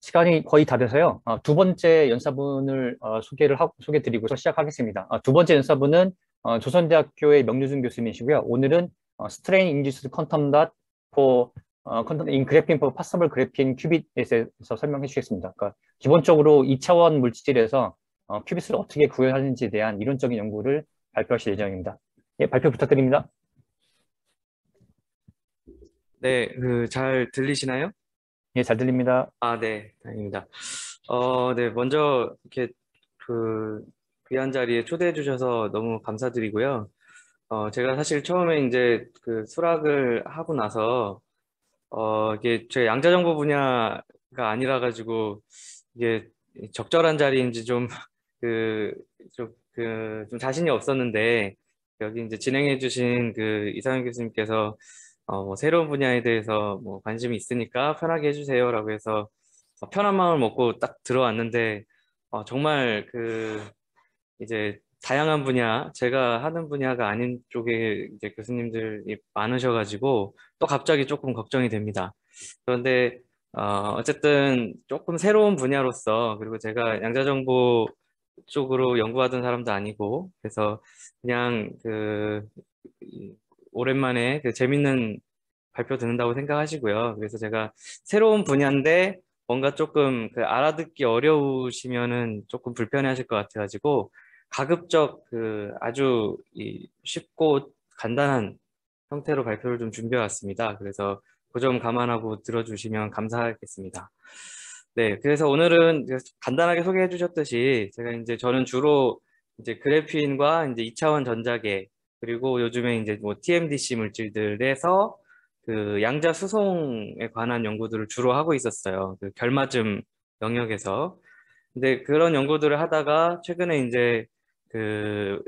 시간이 거의 다 돼서요. 두 번째 연사분을 소개드리고서 시작하겠습니다. 두 번째 연사분은 조선대학교의 명류준 교수님이시고요. 오늘은 Strain Induced Quantum Dot for Quantum in Graphene for Passable Graphene Qubit에 서 설명해 주시겠습니다. 그러니까 기본적으로 2차원 물질에서 큐빗을 어떻게 구현하는지에 대한 이론적인 연구를 발표하실 예정입니다. 예, 발표 부탁드립니다. 네, 잘 들리시나요? 예, 잘 들립니다. 아, 네, 다행입니다. 네, 먼저 이렇게 그 귀한 자리에 초대해 주셔서 너무 감사드리고요. 제가 사실 처음에 이제 그 수락을 하고 나서 이게 제 양자정보 분야가 아니라 가지고 이게 적절한 자리인지 좀 그 좀 자신이 없었는데 여기 이제 진행해 주신 그 이상현 교수님께서 뭐 새로운 분야에 대해서 뭐 관심이 있으니까 편하게 해주세요라고 해서 편한 마음을 먹고 딱 들어왔는데 정말 이제 다양한 분야, 제가 하는 분야가 아닌 쪽에 이제 교수님들이 많으셔가지고 또 갑자기 조금 걱정이 됩니다. 그런데 어쨌든 조금 새로운 분야로서 그리고 제가 양자정보 쪽으로 연구하던 사람도 아니고 그래서 그냥 오랜만에 재밌는 발표 듣는다고 생각하시고요. 그래서 제가 새로운 분야인데 뭔가 조금 알아듣기 어려우시면은 조금 불편해하실 것 같아가지고 가급적 아주 쉽고 간단한 형태로 발표를 좀 준비해 왔습니다. 그래서 그 점 감안하고 들어주시면 감사하겠습니다. 네, 그래서 오늘은 간단하게 소개해 주셨듯이 제가 이제 저는 주로 이제 그래핀과 이제 2차원 전자계 그리고 요즘에 이제 뭐 TMDC 물질들에서 양자 수송에 관한 연구들을 주로 하고 있었어요. 결맞음 영역에서. 근데 그런 연구들을 하다가 최근에 이제 그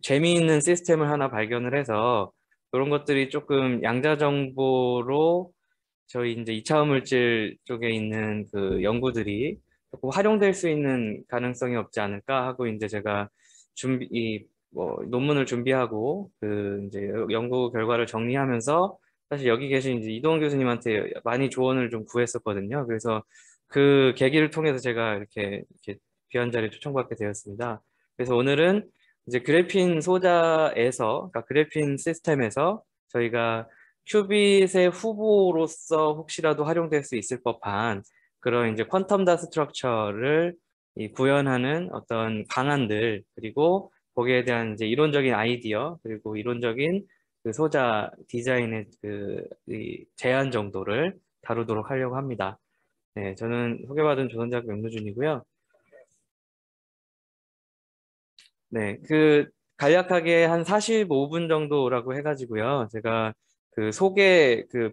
재미있는 시스템을 하나 발견을 해서 그런 것들이 조금 양자 정보로 저희 이제 2차원 물질 쪽에 있는 연구들이 조금 활용될 수 있는 가능성이 없지 않을까 하고 이제 제가 논문을 준비하고 이제 연구 결과를 정리하면서 사실 여기 계신 이제 이동훈 교수님한테 많이 조언을 좀 구했었거든요. 그래서 그 계기를 통해서 제가 이렇게 귀한 자리에 초청받게 되었습니다. 그래서 오늘은 이제 그래핀 소자에서, 그러니까 그래핀 시스템에서 저희가 큐빗의 후보로서 혹시라도 활용될 수 있을 법한 그런 이제 퀀텀 다 스트럭처를 구현하는 어떤 방안들 그리고 거기에 대한 이제 이론적인 아이디어 그리고 이론적인 소자 디자인의 이 제안 정도를 다루도록 하려고 합니다. 네, 저는 소개받은 조선대학교 명루준이고요. 네, 간략하게 한 45분 정도라고 해가지고요. 제가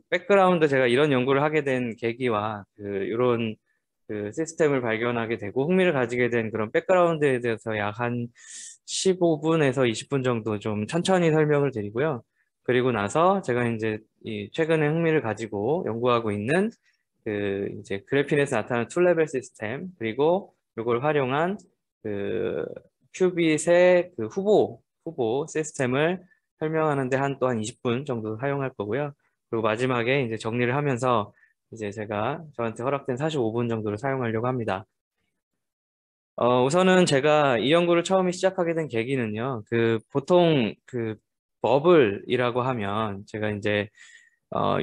백그라운드 제가 이런 연구를 하게 된 계기와 이런 시스템을 발견하게 되고 흥미를 가지게 된 그런 백그라운드에 대해서 약 한 15분에서 20분 정도 좀 천천히 설명을 드리고요. 그리고 나서 제가 이제 최근에 흥미를 가지고 연구하고 있는 이제 그래핀에서 나타나는 툴레벨 시스템 그리고 이걸 활용한 그 큐빗의 후보 시스템을 설명하는데 또한 20분 정도 사용할 거고요. 그리고 마지막에 이제 정리를 하면서 이제 제가 저한테 허락된 45분 정도를 사용하려고 합니다. 우선은 제가 이 연구를 처음에 시작하게 된 계기는요. 보통 버블이라고 하면 제가 이제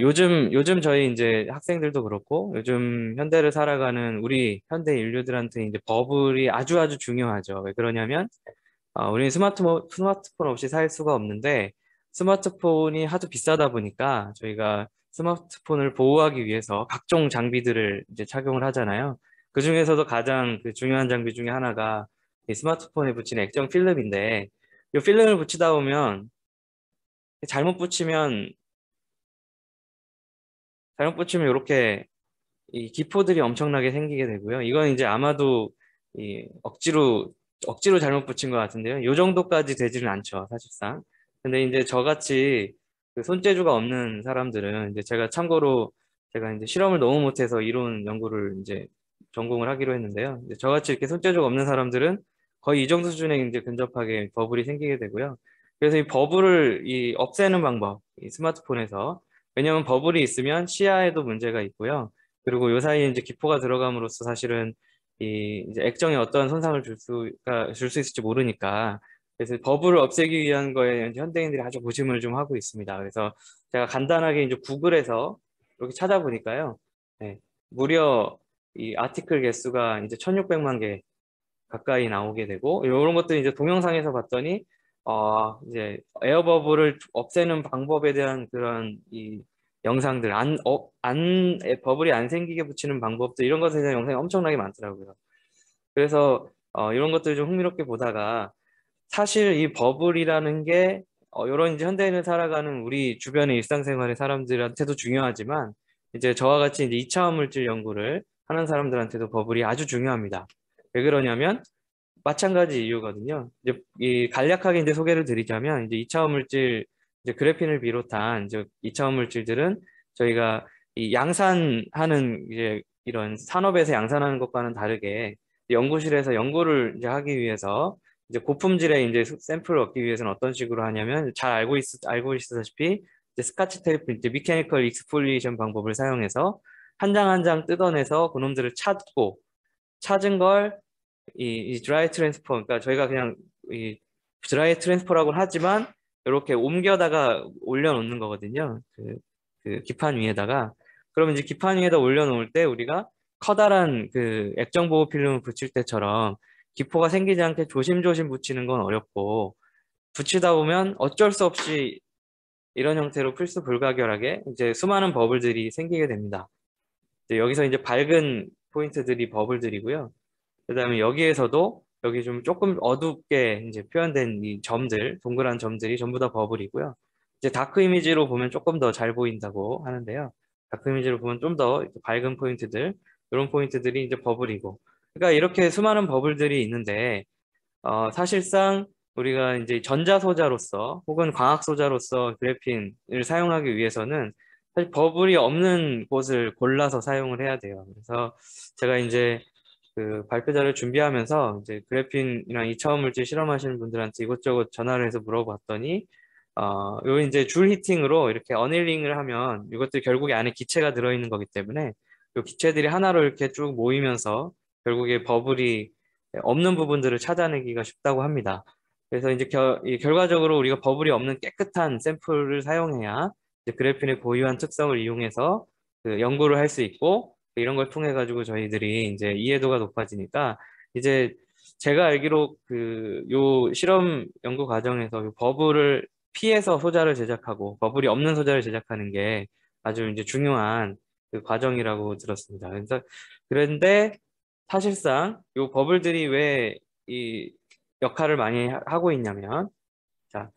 요즘 저희 이제 학생들도 그렇고 요즘 현대를 살아가는 우리 현대 인류들한테 이제 버블이 아주 아주 중요하죠. 왜 그러냐면 우리는 스마트폰 없이 살 수가 없는데 스마트폰이 하도 비싸다 보니까 저희가 스마트폰을 보호하기 위해서 각종 장비들을 이제 착용을 하잖아요. 그 중에서도 가장 중요한 장비 중에 하나가 이 스마트폰에 붙인 액정 필름인데 이 필름을 붙이다 보면 잘못 붙이면 이렇게 이 기포들이 엄청나게 생기게 되고요. 이건 이제 아마도 억지로 잘못 붙인 것 같은데요. 이 정도까지 되지는 않죠, 사실상. 근데 이제 저같이 손재주가 없는 사람들은 이제 제가 참고로 제가 이제 실험을 너무 못해서 이론 연구를 이제 전공을 하기로 했는데요. 이제 저같이 이렇게 손재주가 없는 사람들은 거의 이 정도 수준에 이제 근접하게 버블이 생기게 되고요. 그래서 이 버블을 없애는 방법, 이 스마트폰에서 왜냐하면 버블이 있으면 시야에도 문제가 있고요. 그리고 요 사이에 이제 기포가 들어감으로써 사실은 이 이제 액정에 어떠한 손상을 줄 수 있을지 모르니까 그래서 버블을 없애기 위한 거에 이제 현대인들이 아주 고심을 좀 하고 있습니다. 그래서 제가 간단하게 이제 구글에서 이렇게 찾아보니까요. 네, 무려 이 아티클 개수가 이제 1600만 개 가까이 나오게 되고 이런 것들 이제 동영상에서 봤더니 이제 에어버블을 없애는 방법에 대한 그런 이 영상들 버블이 안 생기게 붙이는 방법들 이런 것에 대한 영상이 엄청나게 많더라고요. 그래서 이런 것들을 좀 흥미롭게 보다가 사실 이 버블이라는 게 이런 이제 현대인을 살아가는 우리 주변의 일상생활의 사람들한테도 중요하지만 이제 저와 같이 이제 2차원 물질 연구를 하는 사람들한테도 버블이 아주 중요합니다. 왜 그러냐면 마찬가지 이유거든요. 이제 이 간략하게 이제 소개를 드리자면 이제 2차원 물질 이제 그래핀을 비롯한 이제 2차원 물질들은 저희가 이 양산하는 이제 이런 산업에서 양산하는 것과는 다르게 연구실에서 연구를 이제 하기 위해서 이제 고품질의 이제 샘플을 얻기 위해서는 어떤 식으로 하냐면 잘 알고 있으다시피 이제 스카치 테이프 이제 미케니컬 익스폴리에이션 방법을 사용해서 한 장 한 장 뜯어내서 그놈들을 찾은 걸 이 드라이 트랜스퍼, 그러니까 저희가 그냥 이 드라이 트랜스퍼라고는 하지만 이렇게 옮겨다가 올려놓는 거거든요. 그 기판 위에다가. 그러면 이제 기판 위에다 올려놓을 때 우리가 커다란 그 액정 보호 필름을 붙일 때처럼 기포가 생기지 않게 조심조심 붙이는 건 어렵고 붙이다 보면 어쩔 수 없이 이런 형태로 필수 불가결하게 이제 수많은 버블들이 생기게 됩니다. 여기서 이제 밝은 포인트들이 버블들이고요. 그다음에 여기에서도 여기 좀 조금 어둡게 이제 표현된 이 점들, 동그란 점들이 전부 다 버블이고요. 이제 다크 이미지로 보면 조금 더 잘 보인다고 하는데요. 다크 이미지로 보면 좀 더 밝은 포인트들, 이런 포인트들이 이제 버블이고. 그러니까 이렇게 수많은 버블들이 있는데, 사실상 우리가 이제 전자소자로서 혹은 광학소자로서 그래핀을 사용하기 위해서는 사실 버블이 없는 곳을 골라서 사용을 해야 돼요. 그래서 제가 이제 그 발표자를 준비하면서 이제 그래핀이랑 이차원 물질 실험하시는 분들한테 이것저것 전화를 해서 물어봤더니 요 이제 줄 히팅으로 이렇게 어닐링을 하면 이것들 결국에 안에 기체가 들어있는 거기 때문에 요 기체들이 하나로 이렇게 쭉 모이면서 결국에 버블이 없는 부분들을 찾아내기가 쉽다고 합니다. 그래서 이제 결과적으로 우리가 버블이 없는 깨끗한 샘플을 사용해야 이제 그래핀의 고유한 특성을 이용해서 그 연구를 할 수 있고 이런 걸 통해 가지고 저희들이 이제 이해도가 높아지니까 이제 제가 알기로 그 요 실험 연구 과정에서 요 버블을 피해서 소자를 제작하고 버블이 없는 소자를 제작하는 게 아주 이제 중요한 그 과정이라고 들었습니다. 그래서 그런데 사실상 요 버블들이 왜 이 역할을 많이 하고 있냐면 자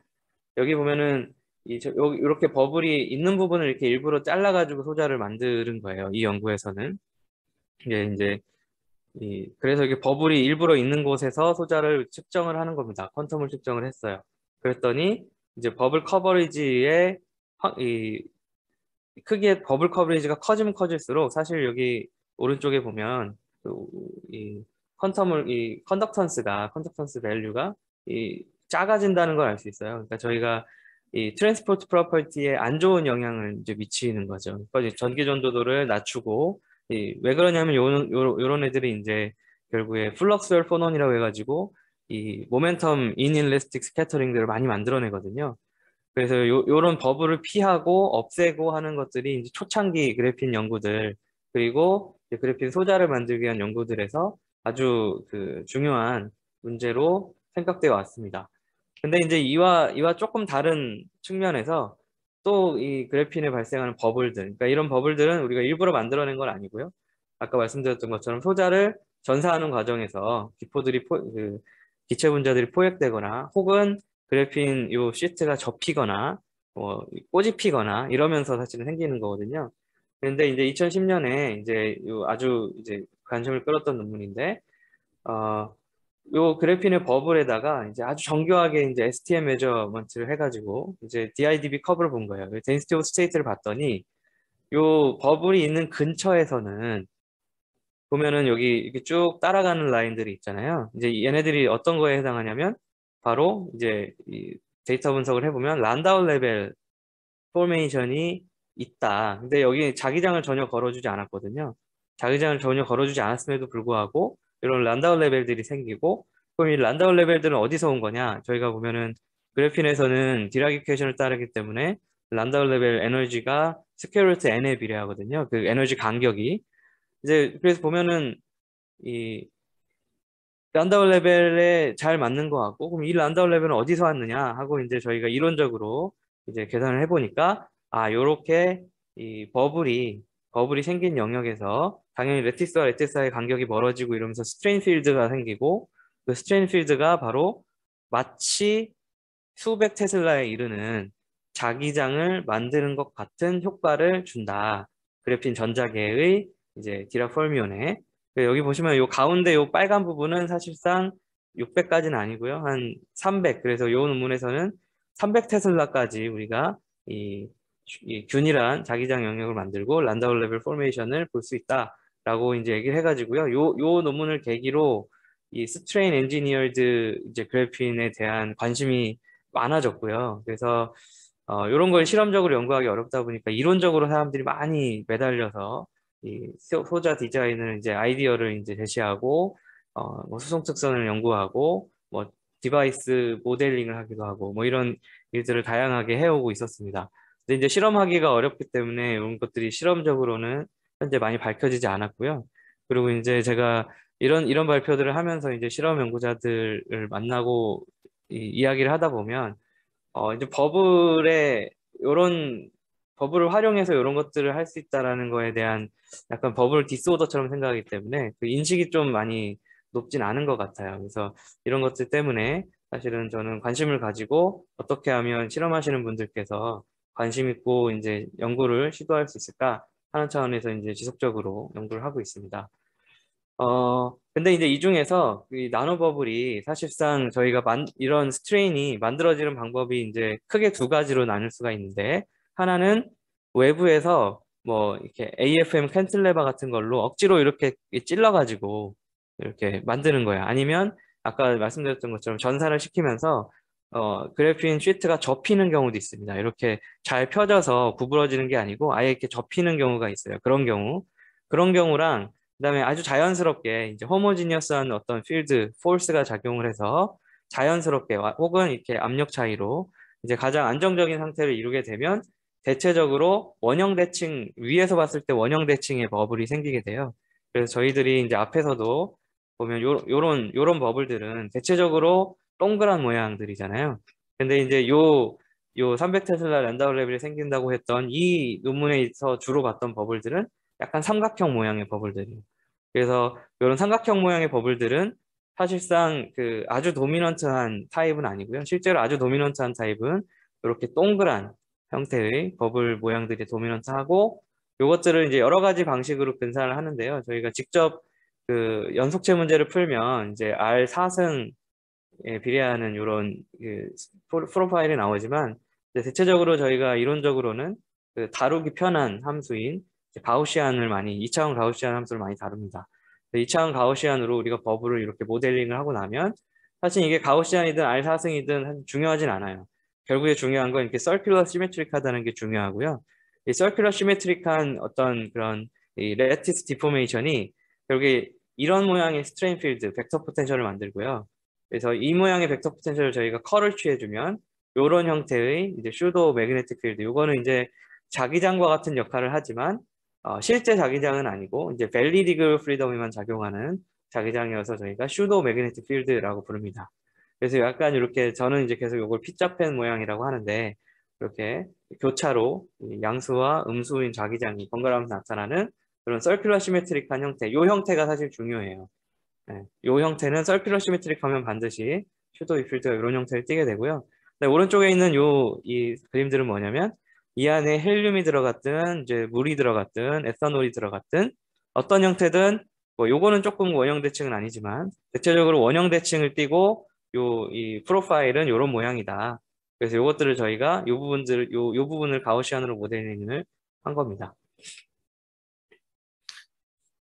여기 보면은 여기 이렇게 버블이 있는 부분을 이렇게 일부러 잘라가지고 소자를 만드는 거예요. 이 연구에서는. 이게 이제 그래서 이게 버블이 일부러 있는 곳에서 소자를 측정을 하는 겁니다. 퀀텀을 측정을 했어요. 그랬더니 이제 버블 커버리지의 이 크기의 버블 커버리지가 커지면 커질수록 사실 여기 오른쪽에 보면 이 이 컨덕턴스 밸류가 작아진다는 걸 알 수 있어요. 그러니까 저희가 이 트랜스포트 프로퍼티에 안 좋은 영향을 이제 미치는 거죠. 그러니까 이제 전기 전도도를 낮추고 왜 그러냐면 요런 애들이 이제 결국에 플럭스웰 포논이라고 해가지고 이 모멘텀 인일래스틱 스캐터링들을 많이 만들어내거든요. 그래서 요런 버블을 피하고 없애고 하는 것들이 이제 초창기 그래핀 연구들 그리고 이제 그래핀 소자를 만들기 위한 연구들에서 아주 그 중요한 문제로 생각되어 왔습니다. 근데 이제 이와 조금 다른 측면에서 또 이 그래핀에 발생하는 버블들, 그러니까 이런 버블들은 우리가 일부러 만들어낸 건 아니고요. 아까 말씀드렸던 것처럼 소자를 전사하는 과정에서 기체 분자들이 포획되거나 혹은 그래핀 요 시트가 접히거나 꼬집히거나 이러면서 사실은 생기는 거거든요. 그런데 이제 2010년에 이제 아주 이제 관심을 끌었던 논문인데 요 그래핀의 버블에다가 이제 아주 정교하게 이제 STM 메저먼트를 해가지고 이제 DIDB 커브를 본 거예요. 데인시티 오브 스테이트를 봤더니 요 버블이 있는 근처에서는 보면은 여기 이렇게 쭉 따라가는 라인들이 있잖아요. 이제 얘네들이 어떤 거에 해당하냐면 바로 이제 이 데이터 분석을 해보면 란다우 레벨 포메이션이 있다. 근데 여기 자기장을 전혀 걸어주지 않았거든요. 자기장을 전혀 걸어주지 않았음에도 불구하고 이런 란다우 레벨들이 생기고, 그럼 이 란다우 레벨들은 어디서 온 거냐? 저희가 보면은 그래핀에서는 디라기 이퀘이션을 따르기 때문에 란다우 레벨 에너지가 스퀘어 루트 n에 비례하거든요. 그 에너지 간격이. 이제 그래서 보면은 이 란다우 레벨에 잘 맞는 거 같고, 그럼 이 란다우 레벨은 어디서 왔느냐 하고 이제 저희가 이론적으로 이제 계산을 해보니까, 아, 요렇게 이 버블이 생긴 영역에서 당연히 레티스와 레티스 사이의 간격이 멀어지고 이러면서 스트레인 필드가 생기고, 그 스트레인 필드가 바로 마치 수백 테슬라에 이르는 자기장을 만드는 것 같은 효과를 준다. 그래핀 전자계의 이제 디락 퍼미온에. 여기 보시면 요 가운데 요 빨간 부분은 사실상 600까지는 아니고요. 한 300. 그래서 요 논문에서는 300 테슬라까지 우리가 이 균일한 자기장 영역을 만들고 란다우 레벨 포메이션을 볼 수 있다라고 이제 얘기를 해가지고요. 요 논문을 계기로 이 스트레인 엔지니어드 이제 그래핀에 대한 관심이 많아졌고요. 그래서 이런 걸 실험적으로 연구하기 어렵다 보니까 이론적으로 사람들이 많이 매달려서 이 소자 디자인을 이제 아이디어를 이제 제시하고 뭐 수송 특성을 연구하고 뭐 디바이스 모델링을 하기도 하고 뭐 이런 일들을 다양하게 해오고 있었습니다. 근데 이제 실험하기가 어렵기 때문에 이런 것들이 실험적으로는 현재 많이 밝혀지지 않았고요. 그리고 이제 제가 이런 발표들을 하면서 이제 실험 연구자들을 만나고 이야기를 하다 보면 이제 요런 버블을 활용해서 이런 것들을 할 수 있다라는 거에 대한 약간 버블 디스오더처럼 생각하기 때문에 그 인식이 좀 많이 높진 않은 것 같아요. 그래서 이런 것들 때문에 사실은 저는 관심을 가지고 어떻게 하면 실험하시는 분들께서 관심 있고 이제 연구를 시도할 수 있을까 하는 차원에서 이제 지속적으로 연구를 하고 있습니다. 근데 이제 이 중에서 이 나노 버블이 사실상 저희가 이런 스트레인이 만들어지는 방법이 이제 크게 두 가지로 나눌 수가 있는데, 하나는 외부에서 뭐 이렇게 AFM 캔틀레버 같은 걸로 억지로 이렇게 찔러가지고 이렇게 만드는 거야. 아니면 아까 말씀드렸던 것처럼 전사를 시키면서 그래핀 시트가 접히는 경우도 있습니다. 이렇게 잘 펴져서 구부러지는 게 아니고 아예 이렇게 접히는 경우가 있어요. 그런 경우랑 그다음에 아주 자연스럽게 이제 호모지니어스한 어떤 필드, 포스가 작용을 해서 자연스럽게 혹은 이렇게 압력 차이로 이제 가장 안정적인 상태를 이루게 되면 대체적으로 원형 대칭, 위에서 봤을 때 원형 대칭의 버블이 생기게 돼요. 그래서 저희들이 이제 앞에서도 보면 요런 버블들은 대체적으로 동그란 모양들이잖아요. 근데 이제 요 300테슬라 란다우 레벨이 생긴다고 했던 이 논문에서 주로 봤던 버블들은 약간 삼각형 모양의 버블들이에요. 그래서 이런 삼각형 모양의 버블들은 사실상 그 아주 도미넌트한 타입은 아니고요. 실제로 아주 도미넌트한 타입은 이렇게 동그란 형태의 버블 모양들이 도미넌트하고, 이것들을 이제 여러 가지 방식으로 근사를 하는데요. 저희가 직접 그 연속체 문제를 풀면 이제 R4승에 비례하는 이런 그 프로파일이 나오지만, 대체적으로 저희가 이론적으로는 그 다루기 편한 함수인 가우시안을 많이, 2차원 가우시안 함수를 많이 다룹니다. 2차원 가우시안으로 우리가 버블을 이렇게 모델링을 하고 나면 사실 이게 가우시안이든 R4승이든 중요하진 않아요. 결국에 중요한 건 이렇게 서큘러 시메트릭하다는 게 중요하고요. 이 서큘러 시메트릭한 어떤 그런 이 레티스 디포메이션이 결국에 이런 모양의 스트레인 필드, 벡터 포텐셜을 만들고요. 그래서 이 모양의 벡터 포텐셜을 저희가 컬을 취해주면 이런 형태의 이제 슈도 매그네틱 필드, 요거는 이제 자기장과 같은 역할을 하지만 실제 자기장은 아니고 이제 밸리 디그 프리덤에만 작용하는 자기장이어서 저희가 슈도 매그네틱 필드라고 부릅니다. 그래서 약간 이렇게 저는 이제 계속 이걸 피자펜 모양이라고 하는데, 이렇게 교차로 양수와 음수인 자기장이 번갈아가면서 나타나는 그런 서큘러 시메트릭한 형태, 요 형태가 사실 중요해요. 네, 요 형태는 서큘러 시메트릭하면 반드시 슈도 필드가 이런 형태를 띠게 되고요. 네, 오른쪽에 있는 이 그림들은 뭐냐면 이 안에 헬륨이 들어갔든 이제 물이 들어갔든 에탄올이 들어갔든 어떤 형태든 뭐 요거는 조금 원형 대칭은 아니지만 대체적으로 원형 대칭을 띠고 이 프로파일은 이런 모양이다. 그래서 요것들을 저희가 요 부분을 가우시안으로 모델링을 한 겁니다.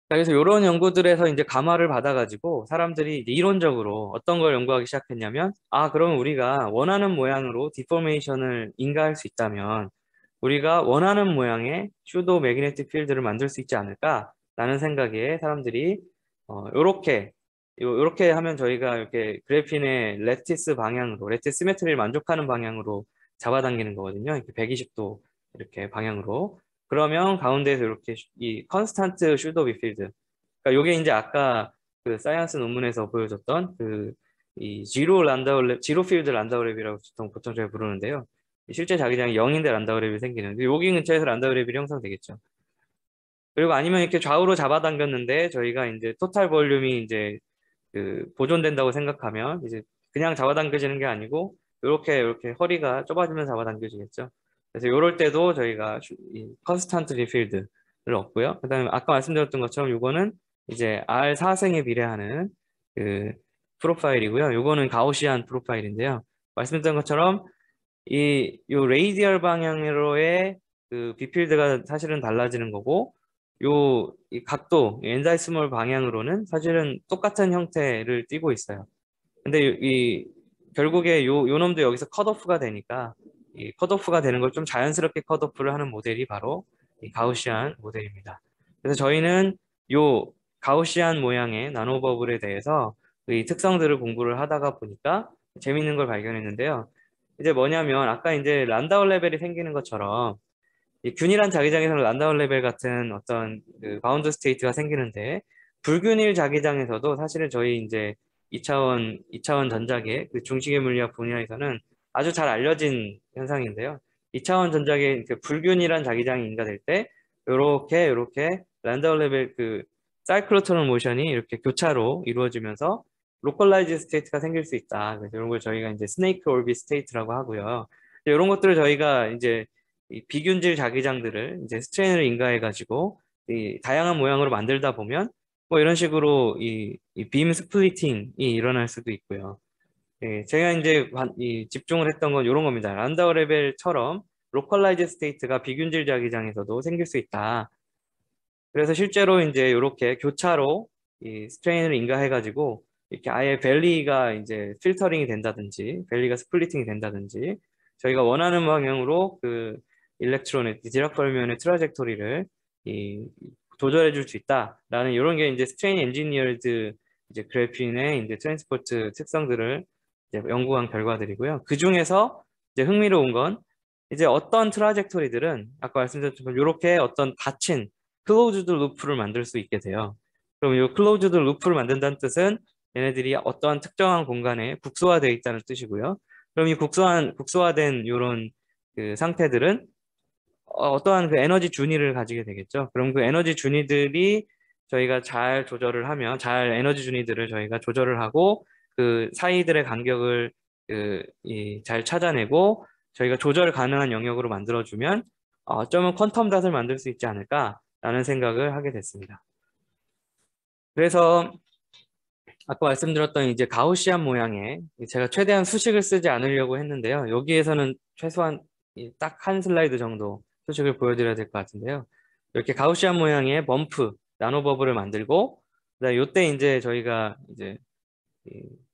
그래서 이런 연구들에서 이제 감화를 받아가지고 사람들이 이제 이론적으로 어떤 걸 연구하기 시작했냐면, 그러면 우리가 원하는 모양으로 디포메이션을 인가할 수 있다면 우리가 원하는 모양의 슈도 매그네틱 필드를 만들 수 있지 않을까 라는 생각에 사람들이 요렇게 하면 저희가 이렇게 그래핀의 레티스 방향으로, 레티스 시메트리를 만족하는 방향으로 잡아당기는 거거든요. 이렇게 120도 이렇게 방향으로. 그러면 가운데에서 이렇게 이 컨스탄트 슈도 비필드. 그러니까 요게 이제 아까 그 사이언스 논문에서 보여줬던 그 이 지로 필드 란다우랩이라고 보통 저희가 부르는데요. 실제 자기장이 0인데 란다우랩이 생기는. 여기 근처에서 란다우랩이 형성되겠죠. 그리고 아니면 이렇게 좌우로 잡아당겼는데 저희가 이제 토탈 볼륨이 이제 그 보존된다고 생각하면 이제 그냥 잡아당겨지는 게 아니고 이렇게 허리가 좁아지면 잡아당겨지겠죠. 그래서 이럴 때도 저희가 이 컨스탄트 리필드를 얻고요. 그다음에 아까 말씀드렸던 것처럼 이거는 이제 R4생에 비례하는 그 프로파일이고요. 이거는 가우시안 프로파일인데요. 말씀드린 것처럼 요 레이디얼 방향으로의 그 비필드가 사실은 달라지는 거고 이 각도, 엔다이스몰 방향으로는 사실은 똑같은 형태를 띠고 있어요. 근데 결국에 요 놈도 여기서 컷오프가 되니까 이 컷오프가 되는 걸 좀 자연스럽게 컷오프를 하는 모델이 바로 이 가우시안 모델입니다. 그래서 저희는 요 가우시안 모양의 나노버블에 대해서 이 특성들을 공부를 하다가 보니까 재밌는 걸 발견했는데요. 이제 뭐냐면 아까 이제 란다울 레벨이 생기는 것처럼 이 균일한 자기장에서는 란다운 레벨 같은 어떤 그 바운드 스테이트가 생기는데 불균일 자기장에서도 사실은 저희 이제 2차원 전자계 그 중식의 물리학 분야에서는 아주 잘 알려진 현상인데요. 2차원 전자계 그 불균일한 자기장이 인가될 때 요렇게 란다운 레벨 그 사이클로토널 모션이 이렇게 교차로 이루어지면서 로컬라이즈 스테이트가 생길 수 있다. 그래서 이런 걸 저희가 이제 스네이크 올빗 스테이트라고 하고요. 이런 것들을 저희가 이제 이 비균질 자기장들을 이제 스트레인을 인가해가지고 이 다양한 모양으로 만들다 보면 뭐 이런 식으로 빔 스플리팅이 일어날 수도 있고요. 예, 제가 이제 집중을 했던 건 이런 겁니다. 란다우 레벨처럼 로컬라이즈 스테이트가 비균질 자기장에서도 생길 수 있다. 그래서 실제로 이제 이렇게 교차로 이 스트레인을 인가해가지고 이렇게 아예 밸리가 이제 필터링이 된다든지 밸리가 스플리팅이 된다든지 저희가 원하는 방향으로 그 일렉트론의 디락 벌면의 트라젝토리를 조절해 줄 수 있다라는 이런 게 이제 스트레인 엔지니어드 이제 그래핀의 이제 트랜스포트 특성들을 이제 연구한 결과들이고요. 그 중에서 이제 흥미로운 건 이제 어떤 트라젝토리들은 아까 말씀드렸지만 이렇게 어떤 닫힌 클로즈드 루프를 만들 수 있게 돼요. 그럼 이 클로즈드 루프를 만든다는 뜻은 얘네들이 어떠한 특정한 공간에 국소화되어 있다는 뜻이고요. 그럼 이 국소화된 이런 그 상태들은 어떠한 그 에너지 준위를 가지게 되겠죠. 그럼 그 에너지 준위들이 저희가 잘 조절을 하면 에너지 준위들을 저희가 조절을 하고 그 사이들의 간격을 잘 찾아내고 저희가 조절 가능한 영역으로 만들어주면 어쩌면 퀀텀 닷을 만들 수 있지 않을까라는 생각을 하게 됐습니다. 그래서 아까 말씀드렸던 이제 가우시안 모양의 제가 최대한 수식을 쓰지 않으려고 했는데요. 여기에서는 최소한 딱 한 슬라이드 정도 수식을 보여드려야 될 것 같은데요. 이렇게 가우시안 모양의 범프, 나노버블을 만들고 그다음에 이때 이제 저희가 이제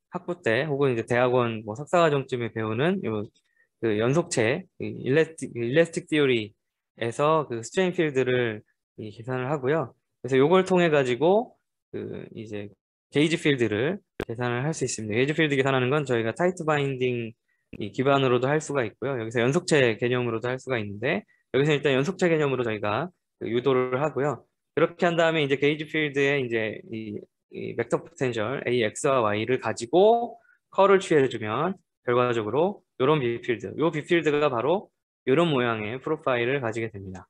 학부 때 혹은 이제 대학원 뭐 석사과정쯤에 배우는 그 연속체 일레스틱 티오리에서 그 스트레인 필드를 계산을 하고요. 그래서 이걸 통해 가지고 그 이제 게이지 필드를 계산을 할 수 있습니다. 게이지 필드 계산하는 건 저희가 타이트 바인딩 기반으로도 할 수가 있고요. 여기서 연속체 개념으로도 할 수가 있는데 여기서 일단 연속체 개념으로 저희가 유도를 하고요. 그렇게 한 다음에 이제 게이지 필드에 이제 이 벡터 포텐셜 AX와 Y를 가지고 컬을 취해주면 결과적으로 이런 비필드, 이 비필드가 바로 이런 모양의 프로파일을 가지게 됩니다.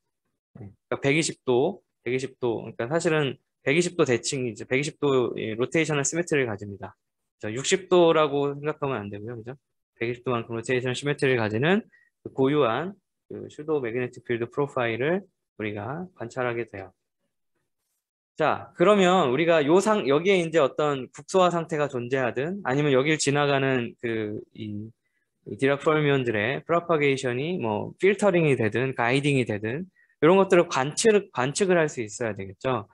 그러니까 120도, 그러니까 사실은 120도 대칭, 이제 120도 로테이셔널 시메트리를 가집니다. 60도라고 생각하면 안 되고요, 그죠? 120도만큼 로테이셔널 시메트리를 가지는 그 고유한 그 슈도 매그네틱 필드 프로파일을 우리가 관찰하게 돼요. 자, 그러면 우리가 여기에 이제 어떤 국소화 상태가 존재하든 아니면 여길 지나가는 이 디락 퍼미온들의 프로파게이션이 뭐 필터링이 되든 가이딩이 되든 이런 것들을 관측을 할 수 있어야 되겠죠.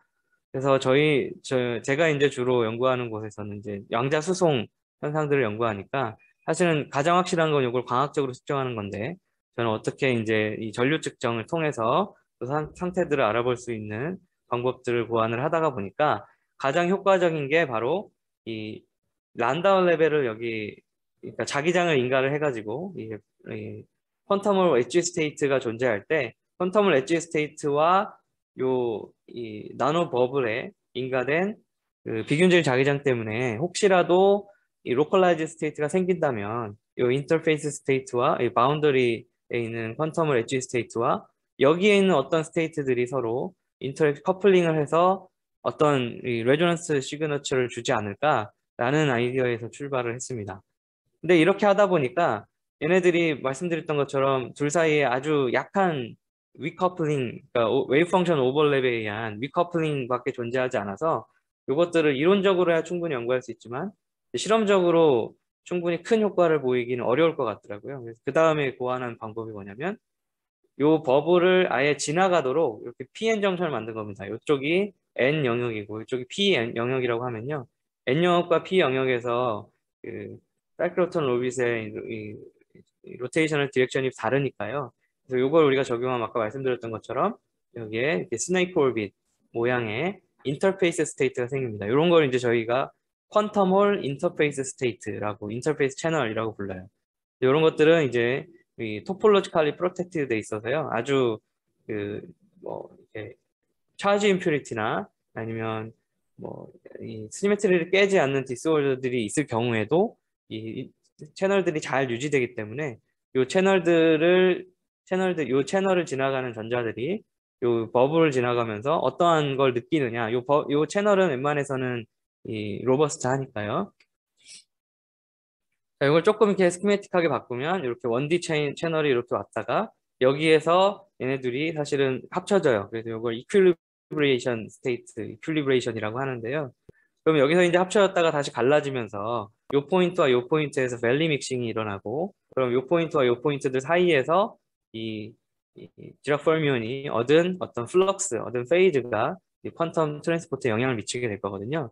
그래서 제가 이제 주로 연구하는 곳에서는 이제 양자 수송 현상들을 연구하니까 사실은 가장 확실한 건 이걸 광학적으로 측정하는 건데 저는 어떻게 이제 이 전류 측정을 통해서 그 상태들을 알아볼 수 있는 방법들을 고안을 하다가 보니까 가장 효과적인 게 바로 이 란다운 레벨을 여기 그러니까 자기장을 인가를 해가지고 이 퀀텀을 엣지 스테이트가 존재할 때 퀀텀을 엣지 스테이트와 이 나노 버블에 인가된 그 비균질 자기장 때문에 혹시라도 이 로컬라이즈 스테이트가 생긴다면 이 인터페이스 스테이트와 이 바운더리에 있는 퀀텀을 엣지 스테이트와 여기에 있는 어떤 스테이트들이 서로 커플링을 해서 어떤 이 레조넌스 시그너처를 주지 않을까라는 아이디어에서 출발을 했습니다. 근데 이렇게 하다 보니까 얘네들이 말씀드렸던 것처럼 둘 사이에 아주 약한 위커플링, 그러니까 웨이브 펑션 오버랩에 의한 위커플링밖에 존재하지 않아서 이것들을 이론적으로야 충분히 연구할 수 있지만 실험적으로 충분히 큰 효과를 보이기는 어려울 것 같더라고요. 그래서 그 다음에 고안한 방법이 뭐냐면 요 버블을 아예 지나가도록 이렇게 PN 정션을 만든 겁니다. 이쪽이 N 영역이고 이쪽이 P 영역이라고 하면요. N 영역과 P 영역에서 그 사이클로톤 로빗의 이 로테이셔널 디렉션이 다르니까요. 그래서 이걸 우리가 적용하면 아까 말씀드렸던 것처럼 여기에 이렇게 스네이크 올빗 모양의 인터페이스 스테이트가 생깁니다. 이런 걸 이제 저희가 퀀텀 홀 인터페이스 스테이트라고 인터페이스 채널이라고 불러요. 이런 것들은 이제 이 토폴로지컬리 프로텍티드 돼 있어서요. 아주 그뭐 이렇게 차지 임퓨리티나 아니면 뭐 이 시메트리를 깨지 않는 디스오더들이 있을 경우에도 이 채널들이 잘 유지되기 때문에 요 채널을 지나가는 전자들이 요 버블을 지나가면서 어떠한 걸 느끼느냐. 요 채널은 웬만해서는 이 로버스트 하니까요. 자, 이걸 조금 이렇게 스키매틱하게 바꾸면 이렇게 1D 채널이 이렇게 왔다가 여기에서 얘네들이 사실은 합쳐져요. 그래서 이걸 이퀄리브레이션 스테이트, 이퀄리브레이션이라고 하는데요. 그럼 여기서 이제 합쳐졌다가 다시 갈라지면서 요 포인트와 요 포인트에서 밸리 믹싱이 일어나고 그럼 요 포인트와 요 포인트들 사이에서 이 지락 퍼미온이 얻은 어떤 플럭스, 얻은 페이즈가 이 퀀텀 트랜스포트에 영향을 미치게 될 거거든요.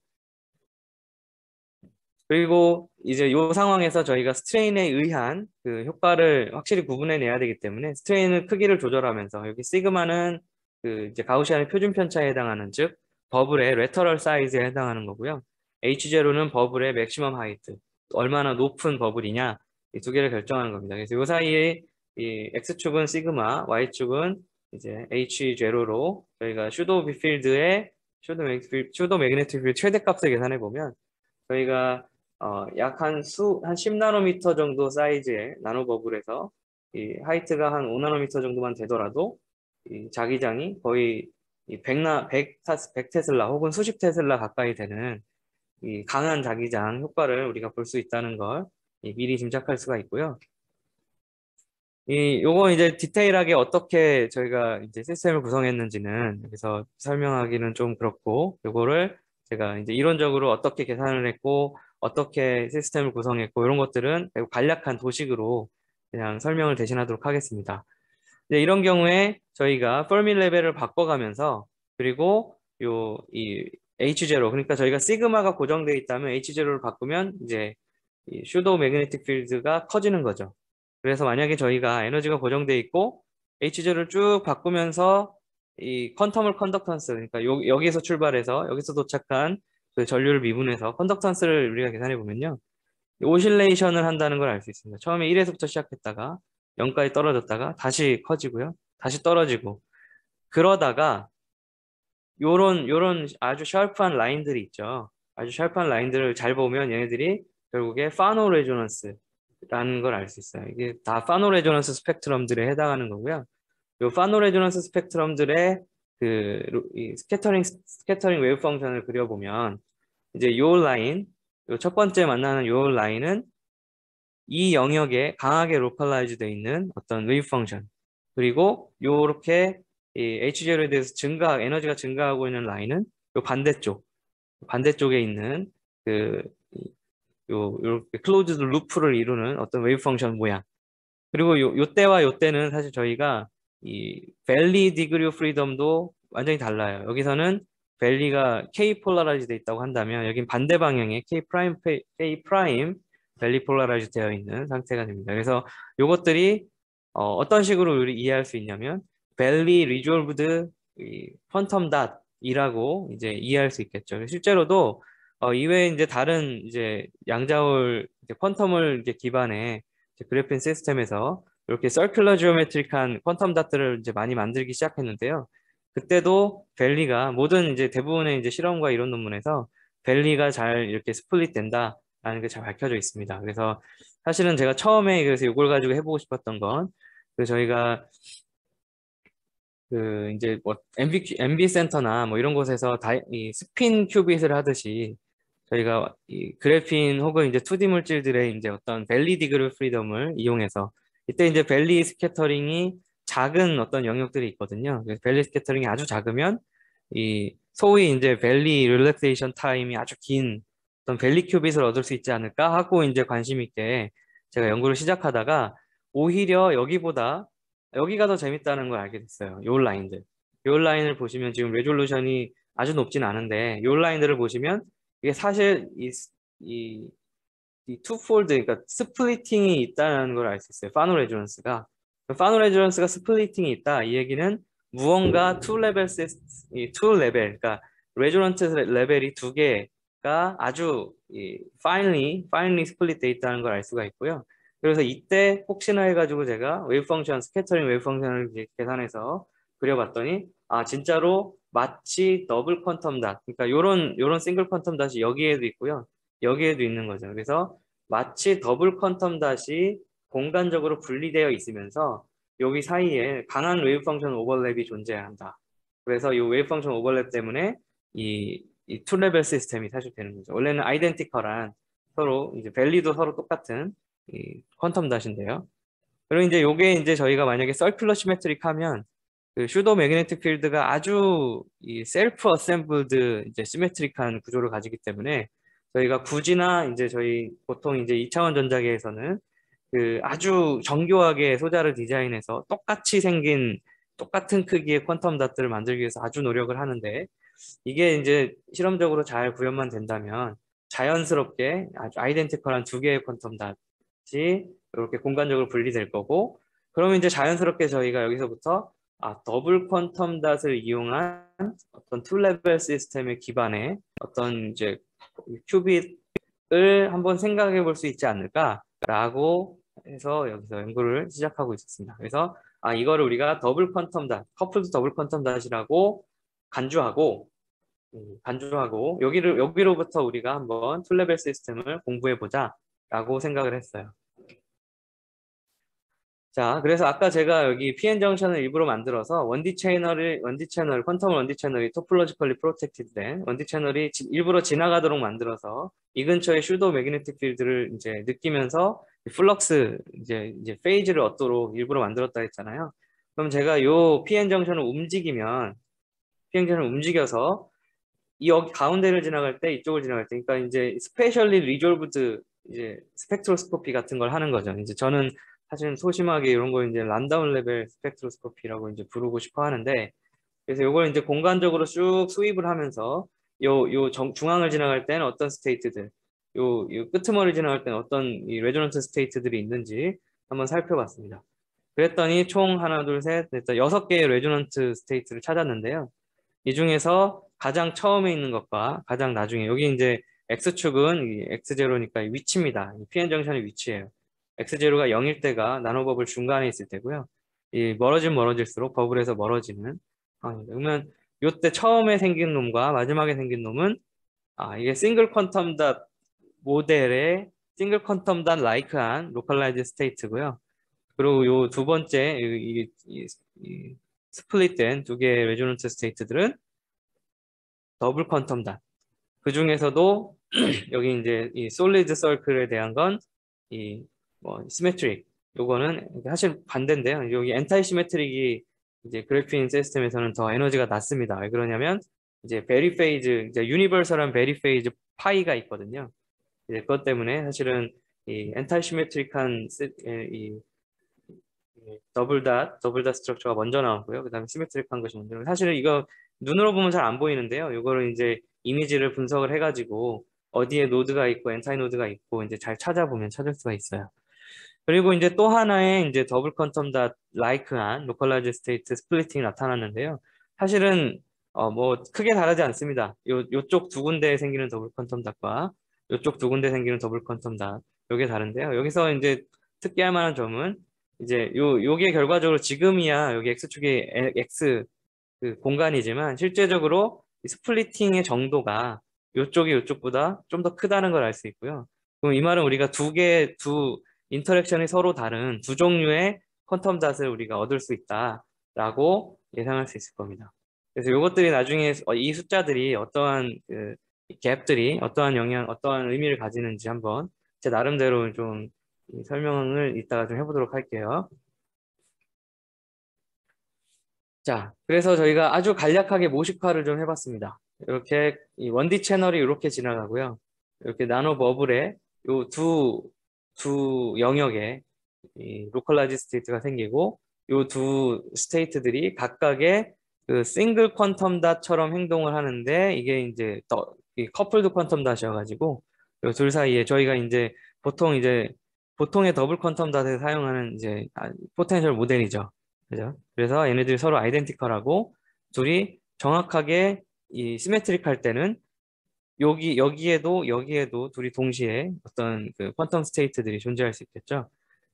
그리고 이제 이 상황에서 저희가 스트레인에 의한 그 효과를 확실히 구분해내야 되기 때문에 스트레인의 크기를 조절하면서 여기 시그마는 그 이제 가우시안의 표준 편차에 해당하는 즉 버블의 레터럴 사이즈에 해당하는 거고요. H0는 버블의 맥시멈 하이트 얼마나 높은 버블이냐 이 두 개를 결정하는 겁니다. 그래서 이 사이에 이 X축은 시그마, Y축은 이제 H0로 저희가 슈도 필드의 슈도 매그네틱 필드 최대값을 계산해 보면 저희가 약 한 10나노미터 정도 사이즈의 나노버블에서 이 하이트가 한 5나노미터 정도만 되더라도 이 자기장이 거의 100 테슬라 혹은 수십 테슬라 가까이 되는 이 강한 자기장 효과를 우리가 볼 수 있다는 걸 미리 짐작할 수가 있고요. 요거 이제 디테일하게 어떻게 저희가 이제 시스템을 구성했는지는 여기서 설명하기는 좀 그렇고 요거를 제가 이제 이론적으로 어떻게 계산을 했고 어떻게 시스템을 구성했고 이런 것들은 매우 간략한 도식으로 그냥 설명을 대신하도록 하겠습니다. 이제 이런 경우에 저희가 퍼미 레벨을 바꿔가면서 그리고 이 H0 그러니까 저희가 시그마가 고정되어 있다면 H0를 바꾸면 이제 이 슈도 매그네틱 필드가 커지는 거죠. 그래서 만약에 저희가 에너지가 고정되어 있고 H0를 쭉 바꾸면서 이 퀀텀을 컨덕턴스 그러니까 여기서 출발해서 여기서 도착한 그 전류를 미분해서 컨덕턴스를 우리가 계산해 보면요. 오실레이션을 한다는 걸 알 수 있습니다. 처음에 1에서부터 시작했다가 0까지 떨어졌다가 다시 커지고요. 다시 떨어지고 그러다가 요런 아주 샤프한 라인들이 있죠. 아주 샤프한 라인들을 잘 보면 얘네들이 결국에 파노 레조넌스라는 걸 알 수 있어요. 이게 다 파노 레조넌스 스펙트럼들에 해당하는 거고요. 요 파노 레조넌스 스펙트럼들의 이 스캐터링 웨이브 펑션을 그려보면 이제 요 라인, 요 첫 번째 만나는 요 라인은 이 영역에 강하게 로컬라이즈 되어 있는 어떤 웨이브 펑션 그리고 요렇게 이 H0에 대해서 에너지가 증가하고 있는 라인은 요 반대쪽에 있는 요렇게 클로즈드 루프를 이루는 어떤 웨이브 펑션 모양 그리고 요 때와 요 때는 사실 저희가 이 밸리 디그리 오브 프리덤도 완전히 달라요. 여기서는 밸리가 K 폴라라이즈 되어 있다고 한다면 여긴 반대 방향에 K 프라임 밸리 폴라라이즈 되어 있는 상태가 됩니다. 그래서 요것들이 어떤 식으로 우리 이해할 수 있냐면 밸리 리졸브드 이 퀀텀 닷 이라고 이제 이해할 수 있겠죠. 실제로도 이외에 이제 다른 이제 양자월 이제 퀀텀을 이제 기반의 이제 그래핀 시스템에서 이렇게 서큘러 지오메트릭한 퀀텀 닷들을 이제 많이 만들기 시작했는데요. 그때도 벨리가 모든 이제 대부분의 이제 실험과 이론 논문에서 벨리가 잘 이렇게 스플릿 된다라는 게 잘 밝혀져 있습니다. 그래서 사실은 제가 처음에 그래서 이걸 가지고 해보고 싶었던 건 그 저희가 그 이제 뭐 MB 센터나 뭐 이런 곳에서 이 스핀 큐빗을 하듯이 저희가 이 그래핀 혹은 이제 2D 물질들의 이제 어떤 벨리 디그리 프리덤을 이용해서 이때 이제 벨리 스캐터링이 작은 어떤 영역들이 있거든요. 그래서 벨리 스캐터링이 아주 작으면 이 소위 이제 벨리 릴렉세이션 타임이 아주 긴 어떤 벨리 큐빗을 얻을 수 있지 않을까 하고 이제 관심 있게 제가 연구를 시작하다가 오히려 여기가 더 재밌다는 걸 알게 됐어요. 요 라인들. 요 라인을 보시면 지금 레졸루션이 아주 높진 않은데 요 라인들을 보시면 이게 사실 이, 이 투폴드, 그러니까 스플리팅이 있다는 걸 알 수 있어요. 파노 레조넌스가. 파노 레조넌스가 스플리팅이 있다. 이 얘기는 무언가 투 레벨, 그러니까 레조넌트 레벨이 두 개가 아주 finely 스플릿 돼 있다는 걸 알 수가 있고요. 그래서 이때 혹시나 해가지고 제가 웨이브 펑션, 스캐터링 웨이브 펑션을 이제 계산해서 그려봤더니 진짜로 마치 더블 퀀텀 닷, 그러니까 요런 싱글 퀀텀 닷이 여기에도 있고요. 여기에도 있는 거죠. 그래서 마치 더블 퀀텀 닷이 공간적으로 분리되어 있으면서 여기 사이에 강한 웨이브 펑션 오버랩이 존재한다. 그래서 이 웨이브 펑션 오버랩 때문에 이 투 레벨 시스템이 사실 되는 거죠. 원래는 아이덴티컬한 서로 이제 밸리도 서로 똑같은 이 퀀텀 닷인데요. 그리고 이제 요게 이제 저희가 만약에 서큘러 시메트릭 하면 그 슈도 매그네틱 필드가 아주 이 셀프 어셈블드 이제 시메트릭한 구조를 가지기 때문에 저희가 굳이나 이제 저희 보통 이제 2차원 전자계에서는 그 아주 정교하게 소자를 디자인해서 똑같이 생긴 똑같은 크기의 퀀텀 닷들을 만들기 위해서 아주 노력을 하는데 이게 이제 실험적으로 잘 구현만 된다면 자연스럽게 아주 아이덴티컬한 두 개의 퀀텀 닷이 이렇게 공간적으로 분리될 거고 그러면 이제 자연스럽게 저희가 여기서부터 더블 퀀텀 닷을 이용한 어떤 투 레벨 시스템의 기반의 어떤 이제 큐빗을 한번 생각해 볼 수 있지 않을까라고 해서 여기서 연구를 시작하고 있었습니다. 그래서 이거를 우리가 더블 퀀텀 닷, 커플드 더블 퀀텀 닷이라고 간주하고 여기로부터 우리가 한번 투 레벨 시스템을 공부해 보자라고 생각을 했어요. 자, 그래서 아까 제가 여기 PN 정션을 일부러 만들어서 원디 채널, 퀀텀 원디 채널이 토폴로지컬리 프로텍티드 된 원디 채널이 일부러 지나가도록 만들어서 이 근처에 슈도 매그네틱 필드를 이제 느끼면서 플럭스 이제 페이즈를 얻도록 일부러 만들었다 했잖아요. 그럼 제가 요 PN 정션을 움직여서 여기 가운데를 지나갈 때 이쪽을 지나갈 때 그러니까 이제 스페셜리 리졸브드 이제 스펙트로스코피 같은 걸 하는 거죠. 이제 저는 사실은 소심하게 이런 거 이제 란다운 레벨 스펙트로스코피라고 이제 부르고 싶어 하는데 그래서 이걸 이제 공간적으로 쭉 수입을 하면서 중앙을 지나갈 때는 어떤 스테이트들 요 끄트머리 지나갈 때는 어떤 이 레조넌트 스테이트들이 있는지 한번 살펴봤습니다. 그랬더니 총 하나 둘셋 6개의 레조넌트 스테이트를 찾았는데요. 이 중에서 가장 처음에 있는 것과 가장 나중에 여기 이제 X축은 X0니까 위치입니다. PN 정션의 위치예요. X0가 0일 때가 나노버블 중간에 있을 때고요. 멀어질수록 버블에서 멀어지는 그러면 이때 처음에 생긴 놈과 마지막에 생긴 놈은 이게 싱글 퀀텀 닷 모델의 싱글 퀀텀 닷 라이크한 로컬라이즈 스테이트고요. 그리고 요 두 번째 스플릿된 두 개의 레조넌트 스테이트들은 더블 퀀텀 닷. 그 중에서도 여기 이제 이 솔리드 서클에 대한 건 시메트릭. 요거는 사실 반대인데요. 여기 엔타이 시메트릭이 이제 그래핀 시스템에서는 더 에너지가 낮습니다. 왜 그러냐면 이제 베리 페이즈, 이제 유니버설한 베리 페이즈 파이가 있거든요. 이제 그것 때문에 사실은 이 엔타이 시메트릭한 이 더블 닷 스트럭처가 먼저 나오고요. 그 다음에 시메트릭한 것이 먼저 나오고 사실은 이거 눈으로 보면 잘 안 보이는데요. 이거를 이제 이미지를 분석을 해가지고 어디에 노드가 있고 엔타이 노드가 있고 이제 잘 찾아보면 찾을 수가 있어요. 그리고 이제 또 하나의 이제 더블 퀀텀 닷 라이크한 로컬라이즈 스테이트 스플리팅이 나타났는데요. 사실은 뭐 크게 다르지 않습니다. 요쪽 두 군데에 생기는 더블 퀀텀 닷과 요쪽 두 군데에 생기는 더블 퀀텀 닷 요게 다른데요. 여기서 이제 특이할 만한 점은 이제 요게 결과적으로 지금이야 여기 x축이 x 그 공간이지만 실제적으로 이 스플리팅의 정도가 요쪽이 요쪽보다 좀 더 크다는 걸 알 수 있고요. 그럼 이 말은 우리가 두 인터랙션이 서로 다른 두 종류의 퀀텀 닷을 우리가 얻을 수 있다라고 예상할 수 있을 겁니다. 그래서 이것들이 나중에 이 숫자들이 어떠한 그 갭들이 어떠한 영향, 어떠한 의미를 가지는지 한번 제 나름대로 좀 설명을 이따가 좀 해보도록 할게요. 자, 그래서 저희가 아주 간략하게 모식화를 좀 해봤습니다. 이렇게 이 1D 채널이 이렇게 지나가고요. 이렇게 나노 버블에 요 두 영역에 이 로컬라이즈 스테이트가 생기고 요 두 스테이트들이 각각의 그 싱글 퀀텀 닷처럼 행동을 하는데 이게 이제 이 커플드 퀀텀 닷이어가지고 요 둘 사이에 저희가 이제 보통의 더블 퀀텀 닷에 사용하는 이제 포텐셜 모델이죠. 그죠? 그래서 얘네들이 서로 아이덴티컬하고 둘이 정확하게 이 시메트릭할 때는 여기에도 둘이 동시에 어떤 그 퀀텀 스테이트들이 존재할 수 있겠죠.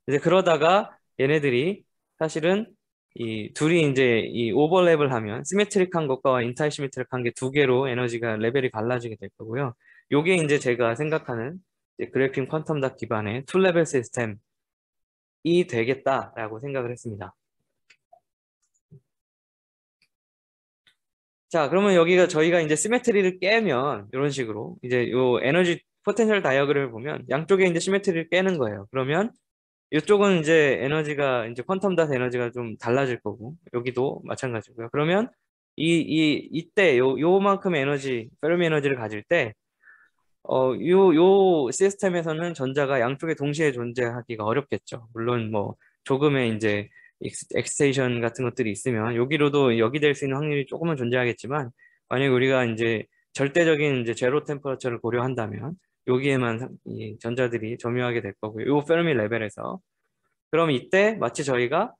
이제 그러다가 얘네들이 사실은 이 둘이 이제 이 오버랩을 하면 시메트릭한 것과 인타이시메트릭한 게 두 개로 에너지가 레벨이 갈라지게 될 거고요. 요게 이제 제가 생각하는 이제 그래핀 퀀텀 닷 기반의 투 레벨 시스템이 되겠다라고 생각을 했습니다. 자, 그러면 여기가 저희가 이제 시메트리를 깨면 이런 식으로 이제 요 에너지 포텐셜 다이어그램을 보면 양쪽에 이제 시메트리를 깨는 거예요. 그러면 이쪽은 이제 에너지가 이제 퀀텀 닷 에너지가 좀 달라질 거고 여기도 마찬가지고요. 그러면 이때 요만큼의 에너지, 페르미 에너지를 가질 때 요 시스템에서는 전자가 양쪽에 동시에 존재하기가 어렵겠죠. 물론 뭐 조금의 이제 엑스테이션 같은 것들이 있으면 여기로도 여기될 수 있는 확률이 조금은 존재하겠지만 만약에 우리가 이제 절대적인 이제 제로 템퍼러처를 고려한다면 여기에만 이 전자들이 점유하게 될 거고요. 요 페르미 레벨에서 그럼 이때 마치 저희가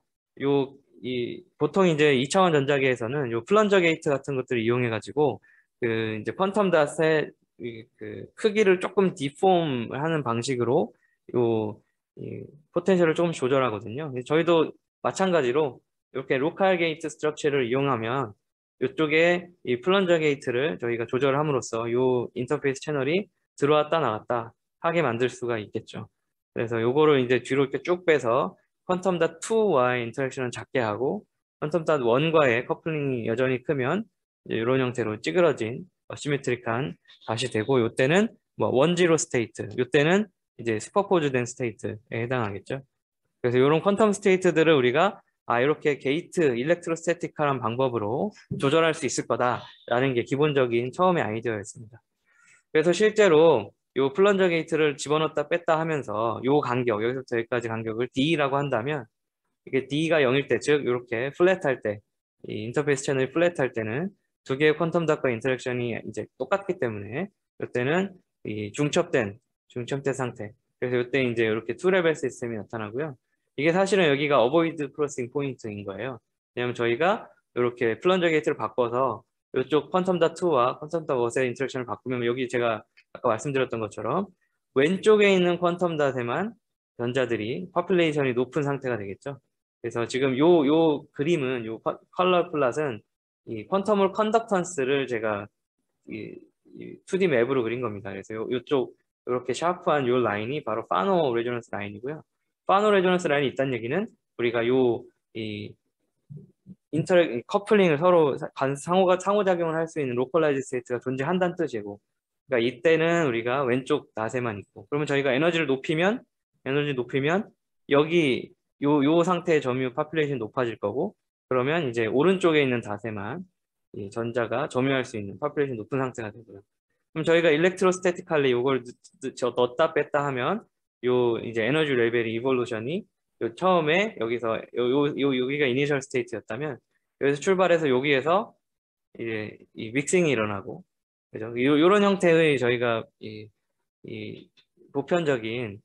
보통 이제 2차원 전자계에서는 요 플런저 게이트 같은 것들을 이용해 가지고 그 이제 퀀텀 닷의 그 크기를 조금 디폼 하는 방식으로 이 포텐셜을 조금 조절하거든요. 저희도 마찬가지로 이렇게 로컬 게이트 스트럭처를 이용하면 이쪽에 이 플런저 게이트를 저희가 조절함으로써 이 인터페이스 채널이 들어왔다 나갔다 하게 만들 수가 있겠죠. 그래서 요거를 이제 뒤로 이렇게 쭉 빼서 퀀텀 닷 2와의 인터랙션은 작게 하고 퀀텀 닷 1과의 커플링이 여전히 크면 이제 이런 형태로 찌그러진 시메트릭한 닷이 되고 요때는 뭐 원지로 스테이트 요때는 이제 슈퍼포즈된 스테이트에 해당하겠죠. 그래서 이런 퀀텀 스테이트들을 우리가 이렇게 게이트 일렉트로스태틱한 방법으로 조절할 수 있을 거다라는 게 기본적인 처음의 아이디어였습니다. 그래서 실제로 요 플런저 게이트를 집어넣었다 뺐다 하면서 요 간격, 여기서부터 여기까지 간격을 D라고 한다면 이게 D가 0일 때, 즉 이렇게 플랫할 때, 이 인터페이스 채널이 플랫할 때는 두 개의 퀀텀 닷과 인터랙션이 이제 똑같기 때문에 이때는 이 중첩된 상태. 그래서 이때 이제 이렇게 투 레벨 시스템이 나타나고요. 이게 사실은 여기가 어보이드 크로싱 포인트인 거예요. 왜냐하면 저희가 이렇게 플런저 게이트를 바꿔서 이쪽 퀀텀 닷 2와 퀀텀 닷 1의 인터랙션을 바꾸면 여기 제가 아까 말씀드렸던 것처럼 왼쪽에 있는 퀀텀 닷에만 전자들이 파퓰레이션이 높은 상태가 되겠죠. 그래서 지금 요 그림은 컬러 플랫은 이 퀀텀홀 컨덕턴스를 제가 이 2D 맵으로 그린 겁니다. 그래서 요쪽 이렇게 샤프한 요 라인이 바로 파노 레조넌스 라인이고요. 파노 레조넌스 라인이 있다는 얘기는 우리가 이 커플링을 서로 상호작용을 할 수 있는 로컬라이즈 스테이트가 존재한다는 뜻이고 그러니까 이때는 우리가 왼쪽 닷에만 있고 그러면 저희가 에너지 높이면 여기 요 상태의 점유 파퓰레이션이 높아질 거고 그러면 이제 오른쪽에 있는 닷에만 이 전자가 점유할 수 있는 파퓰레이션 높은 상태가 되고요. 그럼 저희가 일렉트로스태틱할리 요걸 넣었다 뺐다 하면 요 이제 에너지 레벨의 이볼루션이 요 처음에 여기서 여기가 이니셜 스테이트였다면 여기서 출발해서 여기에서 이제 이 믹싱이 일어나고 그죠? 요런 형태의 저희가 이 보편적인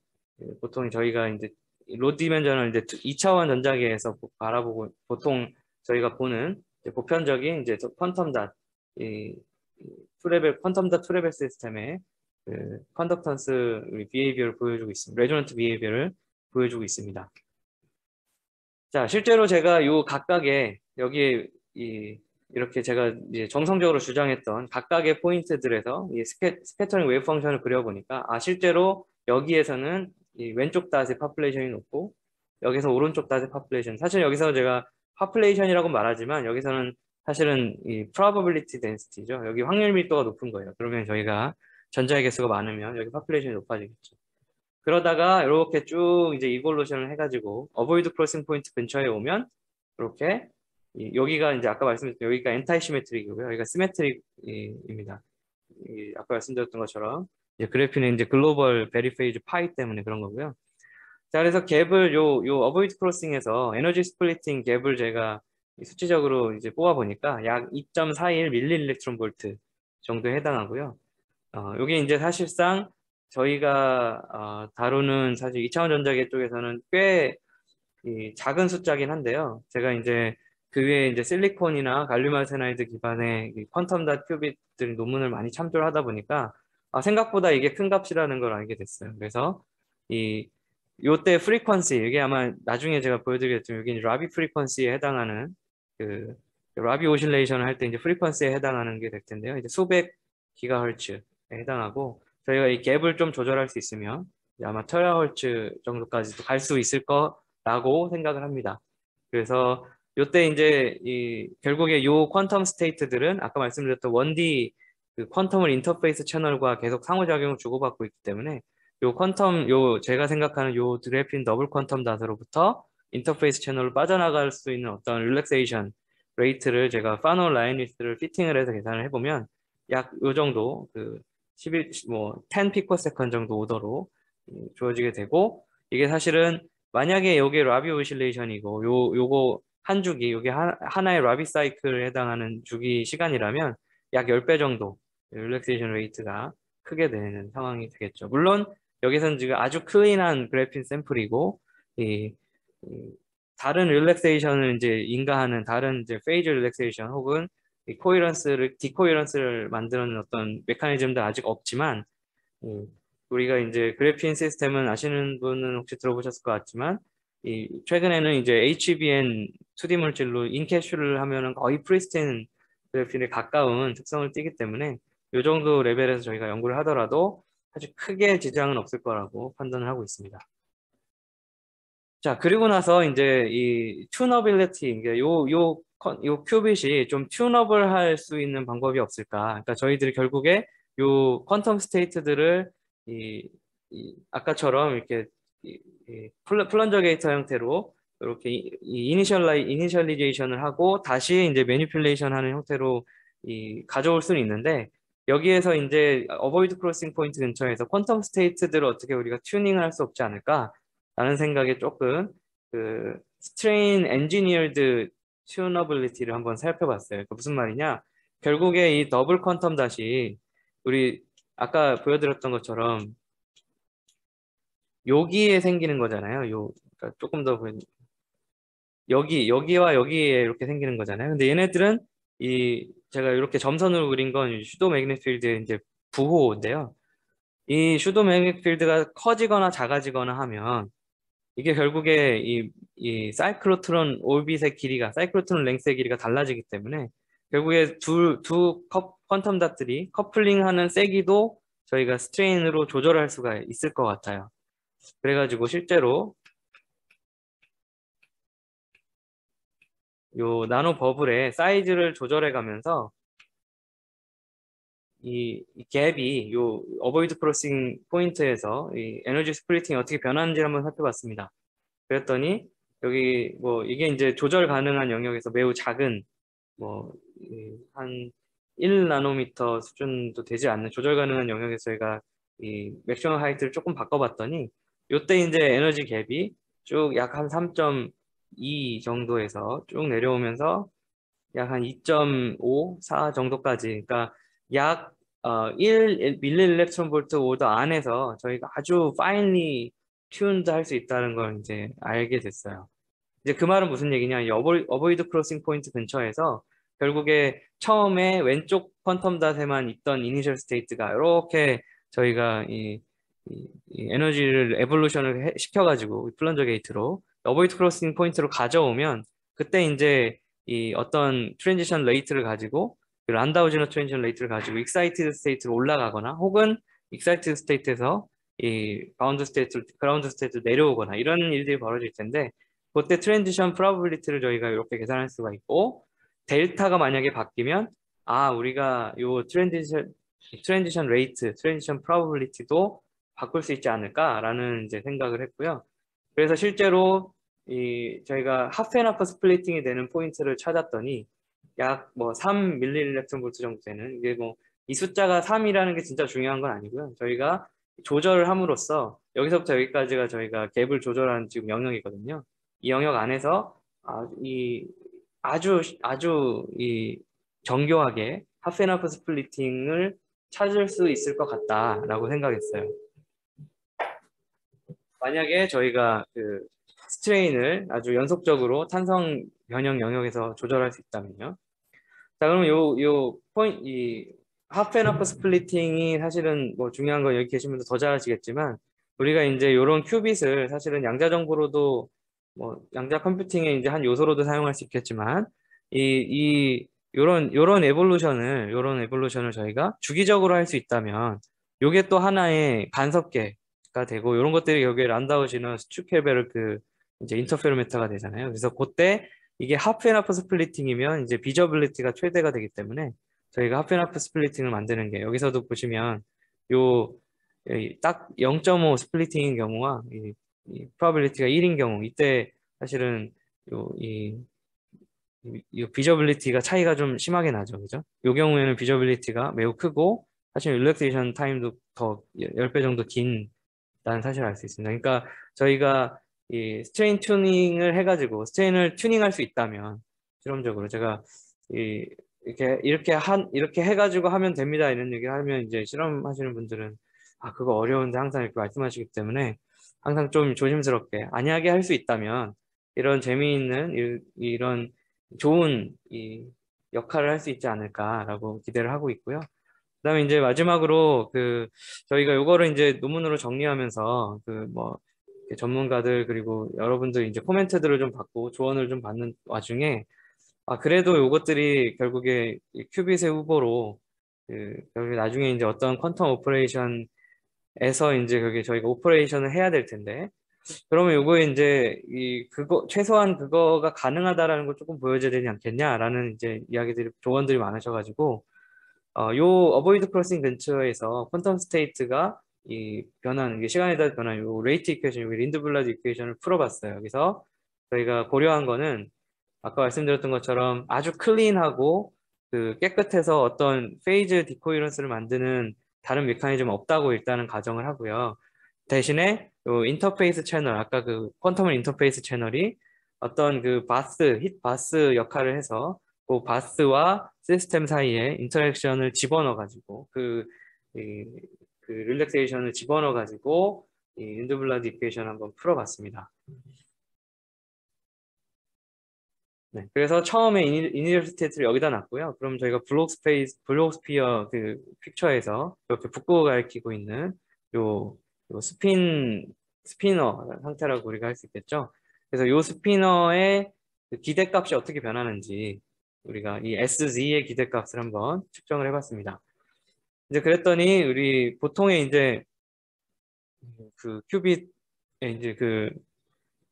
보통 저희가 이제 로 디멘전을 이제 2차원 전자계에서 바라보고 보통 저희가 보는 이제 보편적인 이제 퀀텀 닷 이 투레벨 퀀텀 투레벨 시스템의 그 컨덕턴스 비헤이비어를 보여주고 있습니다. 레조넌트 비헤이비어를 보여주고 있습니다. 자, 실제로 제가 요 각각의 여기에 이렇게 제가 이제 정성적으로 주장했던 각각의 포인트들에서 이 스캐터링 웨이브 펑션을 그려보니까 실제로 여기에서는 이 왼쪽 닷의 파퓰레이션이 높고 여기서 오른쪽 닷의 파퓰레이션, 사실 여기서 제가 파퓰레이션이라고 말하지만 여기서는 사실은 이 probability density죠. 여기 확률 밀도가 높은 거예요. 그러면 저희가 전자의 개수가 많으면 여기 파퓰레이션이 높아지겠죠. 그러다가 이렇게 쭉 이제 이볼루션을 해가지고 어보이드 크로싱 포인트 근처에 오면 이렇게 여기가 이제 아까 말씀드렸던 여기가 엔타이 시메트릭이고요. 여기가 시메트릭입니다. 아까 말씀드렸던 것처럼 이제 그래프는 이제 글로벌 베리페이즈 파이 때문에 그런 거고요. 자, 그래서 갭을 요 어보이드 크로싱에서 에너지 스플리팅 갭을 제가 수치적으로 이제 뽑아 보니까 약 2.41 밀리 일렉트론 볼트 정도에 해당하고요. 요게 이제 사실상 저희가 다루는 사실 2차원 전자계 쪽에서는 꽤 작은 숫자긴 한데요. 제가 이제 그 외에 이제 실리콘이나 갈륨 아르세나이드 기반의 퀀텀 닷 큐빗들 논문을 많이 참조를 하다 보니까 생각보다 이게 큰 값이라는 걸 알게 됐어요. 그래서 요때 프리퀀시, 이게 아마 나중에 제가 보여드리겠지만 여기 라비 프리퀀시에 해당하는 그 라비 오실레이션을 할 때 이제 프리퀀시에 해당하는 게 될 텐데요. 이제 수백 기가헤르츠에 해당하고 저희가 이 갭을 좀 조절할 수 있으면 아마 테라헤르츠 정도까지도 갈 수 있을 거라고 생각을 합니다. 그래서 요때 이제 결국에 요 퀀텀 스테이트들은 아까 말씀드렸던 1D 그 퀀텀을 인터페이스 채널과 계속 상호작용을 주고받고 있기 때문에 요 퀀텀 제가 생각하는 요 그래핀 더블 퀀텀 닷으로부터 인터페이스 채널로 빠져나갈 수 있는 어떤 릴렉세이션 레이트를 제가 파노 라인위스를 피팅을 해서 계산을 해보면 약 요 정도 그 11, 10 피코세컨 정도 오더로 주어지게 되고, 이게 사실은 만약에 요게 라비 오실레이션이고 요거 한 주기, 요게 하나의 라비 사이클에 해당하는 주기 시간이라면 약 10배 정도 릴렉세이션 레이트가 크게 되는 상황이 되겠죠. 물론 여기서는 지금 아주 클린한 그래핀 샘플이고 다른 릴렉세이션을 이제 인가하는 다른 이제 페이즈 릴렉세이션 혹은 디코이런스를 만드는 어떤 메커니즘도 아직 없지만 우리가 이제 그래핀 시스템은 아시는 분은 혹시 들어보셨을 것 같지만 최근에는 이제 HBN 2D 물질로 인캐슈를 하면은 거의 프리스틴 그래핀에 가까운 특성을 띠기 때문에 이 정도 레벨에서 저희가 연구를 하더라도 사실 크게 지장은 없을 거라고 판단을 하고 있습니다. 자, 그리고 나서 이제 이 튜너빌리티, 요 큐빗이 좀 튜너블 할 수 있는 방법이 없을까? 그러니까 저희들이 결국에 요 퀀텀 스테이트들을 아까처럼 이렇게 플런저 게이터 형태로 이렇게 이니셜리제이션을 하고 다시 이제 매니플레이션 하는 형태로 가져올 수는 있는데, 여기에서 이제 어보이드 크로싱 포인트 근처에서 퀀텀 스테이트들을 어떻게 우리가 튜닝을 할 수 없지 않을까 라는 생각에 조금 그 스트레인 엔지니어드 튜너빌리티를 한번 살펴봤어요. 그 무슨 말이냐? 결국에 이 더블 퀀텀 닷이 우리 아까 보여드렸던 것처럼 여기에 생기는 거잖아요. 그러니까 조금 더 여기와 여기에 이렇게 생기는 거잖아요. 근데 얘네들은 제가 이렇게 점선으로 그린 건 슈도 매그넷 필드의 이제 부호인데요. 이 슈도 매그넷 필드가 커지거나 작아지거나 하면 이게 결국에 이 사이클로트론 오비트의 길이가, 사이클로트론 랭스의 길이가 달라지기 때문에 결국에 두 퀀텀 닷들이 커플링하는 세기도 저희가 스트레인으로 조절할 수가 있을 것 같아요. 그래가지고 실제로 요 나노 버블의 사이즈를 조절해 가면서 이 갭이 요 어보이드 크로싱 포인트에서 이 에너지 스플리팅이 어떻게 변하는지 한번 살펴봤습니다. 그랬더니 여기 이게 이제 조절 가능한 영역에서 매우 작은 한 1나노미터 수준도 되지 않는 조절 가능한 영역에서 저희가 이 맥시멈 하이트를 조금 바꿔봤더니 요때 이제 에너지 갭이 쭉 약 한 3.2 정도에서 쭉 내려오면서 약 한 2.5, 4 정도까지, 그러니까 약 1 밀리 일렉트론 볼트 오더 안에서 저희가 아주 파인리 튠드 할 수 있다는 걸 이제 알게 됐어요. 이제 그 말은 무슨 얘기냐? 이 어보이드 크로싱 포인트 근처에서 결국에 처음에 왼쪽 퀀텀 닷에만 있던 이니셜 스테이트가 이렇게 저희가 이 에너지를 에볼루션을 시켜가지고 플런저 게이트로 어보이드 크로싱 포인트로 가져오면 그때 이제 이 어떤 트랜지션 레이트를 가지고 그 란다우지너 트랜지션 레이트를 가지고 익사이티드 스테이트로 올라가거나 혹은 익사이티드 스테이트에서 이 바운드 스테이트, 그라운드 스테이트로 내려오거나 이런 일들이 벌어질 텐데 그때 트랜지션 프로바빌리티를 저희가 이렇게 계산할 수가 있고 델타가 만약에 바뀌면 우리가 요 트랜지션 레이트, 트랜지션 프로바빌리티도 바꿀 수 있지 않을까라는 이제 생각을 했고요. 그래서 실제로 저희가 하프앤하프 스플리팅이 되는 포인트를 찾았더니 약 뭐 3mV 정도 되는 이게 뭐 이 숫자가 3이라는 게 진짜 중요한 건 아니고요. 저희가 조절을 함으로써 여기서부터 여기까지가 저희가 갭을 조절하는 지금 영역이거든요. 이 영역 안에서 아주 이 정교하게 하프앤하프 스플리팅을 찾을 수 있을 것 같다라고 생각했어요. 만약에 저희가 그 스트레인을 아주 연속적으로 탄성 변형 영역에서 조절할 수 있다면요. 자, 그러면 이 하프앤하프 스플리팅이 사실은 뭐 중요한 건 여기 계신 분들 더 잘 아시겠지만 우리가 이제 이런 큐빗을 사실은 양자 정보로도 뭐 양자 컴퓨팅의 이제 한 요소로도 사용할 수 있겠지만 요런 에볼루션을 저희가 주기적으로 할 수 있다면 요게 또 하나의 간섭계가 되고 이런 것들이 여기에 란다우지너 스투케베르크 이제 인터페로메터가 되잖아요. 그래서 그때 이게 하프앤하프 스플리팅이면 이제 비저빌리티가 최대가 되기 때문에 저희가 하프앤하프 스플리팅을 만드는 게 여기서도 보시면 딱 0.5 스플리팅인 경우와 이 프로바빌리티가 1인 경우 이때 사실은 이 비저빌리티가 차이가 좀 심하게 나죠. 그죠? 이 경우에는 비저빌리티가 매우 크고 사실 릴렉세이션 타임도 더 10배 정도 긴다는 사실을 알 수 있습니다. 그러니까 저희가 이 스트레인 튜닝을 해가지고 스트레인을 튜닝할 수 있다면 실험적으로 제가 이렇게 해가지고 하면 됩니다 이런 얘기를 하면 이제 실험하시는 분들은 그거 어려운데 항상 이렇게 말씀하시기 때문에 항상 좀 조심스럽게 안이하게 할 수 있다면 이런 재미있는 이런 좋은 역할을 할 수 있지 않을까라고 기대를 하고 있고요. 그다음에 이제 마지막으로 저희가 요거를 이제 논문으로 정리하면서 뭐 전문가들 그리고 여러분들 이제 코멘트들을 좀 받고 조언을 좀 받는 와중에 그래도 요것들이 결국에 이 큐빗의 후보로 결국에 나중에 이제 어떤 퀀텀 오퍼레이션에서 이제 그게 저희가 오퍼레이션을 해야 될 텐데 그러면 요거에 이제 최소한 그거가 가능하다라는 걸 조금 보여줘야 되지 않겠냐라는 이제 조언들이 많으셔가지고 요 어보이드 크로싱 근처에서 퀀텀 스테이트가 이게 시간에 따라 변하는 요 레이트 이퀘이션, 요 린드블라드 이퀘이션을 풀어봤어요. 그래서 저희가 고려한 거는 아까 말씀드렸던 것처럼 아주 클린하고 깨끗해서 어떤 페이즈 디코이런스를 만드는 다른 메커니즘 없다고 일단은 가정을 하고요. 대신에 요 인터페이스 채널, 아까 퀀텀 인터페이스 채널이 어떤 힛 바스 역할을 해서 그 바스와 시스템 사이에 인터랙션을 집어넣어가지고 릴렉세이션을 집어넣어가지고 이 린드블라드 이퀘이션 한번 풀어봤습니다. 네, 그래서 처음에 이니셜 스테이트를 여기다 놨고요. 그럼 저희가 블록스피어 픽처에서 이렇게 북극을 가리키고 있는 요 스피너 상태라고 우리가 할 수 있겠죠. 그래서 요 스피너의 기대값이 어떻게 변하는지 우리가 이 SZ의 기대값을 한번 측정을 해봤습니다. 이제 그랬더니 우리 보통의 이제 큐빗의 이제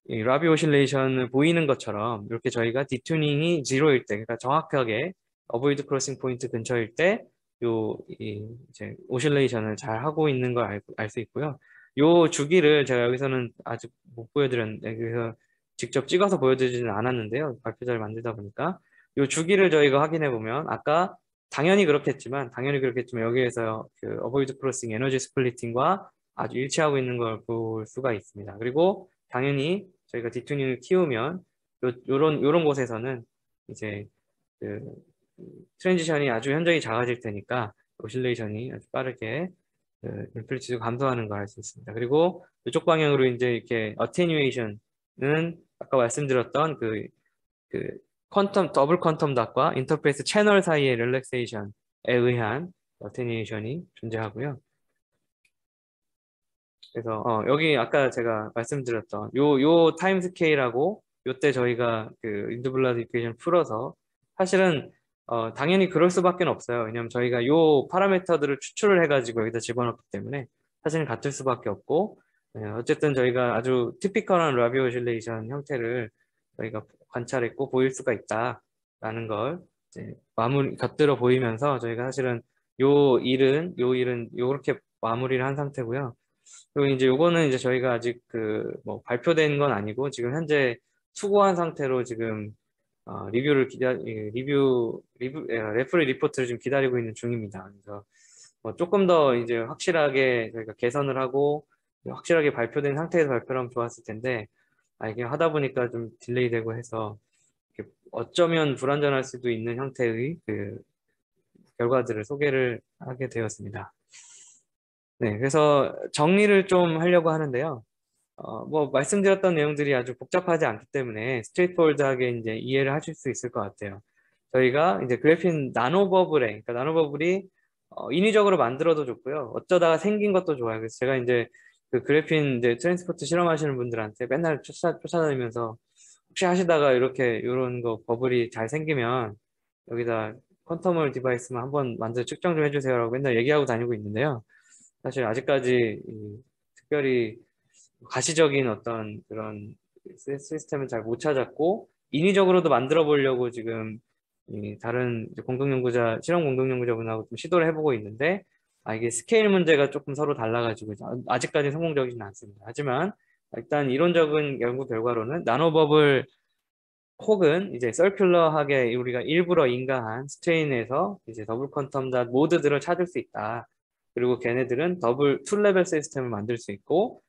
이 라비 오실레이션을 보이는 것처럼 이렇게 저희가 디튜닝이 0일 때, 그러니까 정확하게 어보이드 크로싱 포인트 근처일 때 이제 오실레이션을 잘 하고 있는 걸 알 수 있고요. 요 주기를 제가 여기서는 아직 못 보여드렸는데 그래서 직접 찍어서 보여드리지는 않았는데요. 발표자를 만들다 보니까 요 주기를 저희가 확인해 보면 아까 당연히 그렇겠지만 여기에서 어보이드 크로싱 에너지 스플리팅과 아주 일치하고 있는 걸 볼 수가 있습니다. 그리고 당연히 저희가 디튜닝을 키우면 요런 곳에서는 이제 트랜지션이 아주 현저히 작아질 테니까 오실레이션이 아주 빠르게 인플리티도 감소하는 걸 알 수 있습니다. 그리고 이쪽 방향으로 이제 이렇게 어테뉴에이션은 아까 말씀드렸던 더블 퀀텀 닷과 인터페이스 채널 사이의 릴렉세이션에 의한 어테니에이션이 존재하고요. 그래서 여기 아까 제가 말씀드렸던 요 타임 스케일하고 요때 저희가 그 인두블라드 이퀘이션 풀어서 사실은 당연히 그럴 수밖에 없어요. 왜냐면 저희가 요 파라미터들을 추출을 해가지고 여기다 집어넣기 때문에 사실은 같을 수밖에 없고, 어쨌든 저희가 아주 티피컬한 라비 오실레이션 형태를 저희가 관찰했고 보일 수가 있다라는 걸 이제 곁들여 보이면서 저희가 사실은 요 일은 요렇게 마무리를 한 상태고요. 그리고 이제 요거는 이제 저희가 아직 그 뭐 발표된 건 아니고 지금 현재 수고한 상태로 지금 리뷰를 레프리 리포트를 지금 기다리고 있는 중입니다. 그래서 뭐 조금 더 이제 확실하게 저희가 개선을 하고 확실하게 발표된 상태에서 발표를 하면 좋았을 텐데, 이게 하다 보니까 좀 딜레이 되고 해서 어쩌면 불완전할 수도 있는 형태의 그 결과들을 소개를 하게 되었습니다. 네, 그래서 정리를 좀 하려고 하는데요. 뭐 말씀드렸던 내용들이 아주 복잡하지 않기 때문에 스트레이트포워드하게 이제 이해를 하실 수 있을 것 같아요. 저희가 이제 그래핀 나노버블에, 그러니까 나노버블이 인위적으로 만들어도 좋고요. 어쩌다가 생긴 것도 좋아요. 그래서 제가 이제 그 그래핀 이제 트랜스포트 실험하시는 분들한테 맨날 쫓아다니면서 혹시 하시다가 이렇게 이런 거 버블이 잘 생기면 여기다 퀀텀을 디바이스만 한번 만들어 측정 좀 해주세요라고 맨날 얘기하고 다니고 있는데요. 사실 아직까지 특별히 가시적인 어떤 그런 시스템을 잘 못 찾았고, 인위적으로도 만들어 보려고 지금 다른 이제 실험 공동연구자분하고 좀 시도를 해보고 있는데, 이게 스케일 문제가 조금 서로 달라가지고 아직까지 성공적이진 않습니다. 하지만 일단 이론적인 연구 결과로는 나노버블 혹은 이제 서큘러하게 우리가 일부러 인가한 스트레인에서 이제 더블 퀀텀 닷 모드들을 찾을 수 있다. 그리고 걔네들은 투 레벨 시스템을 만들 수 있고,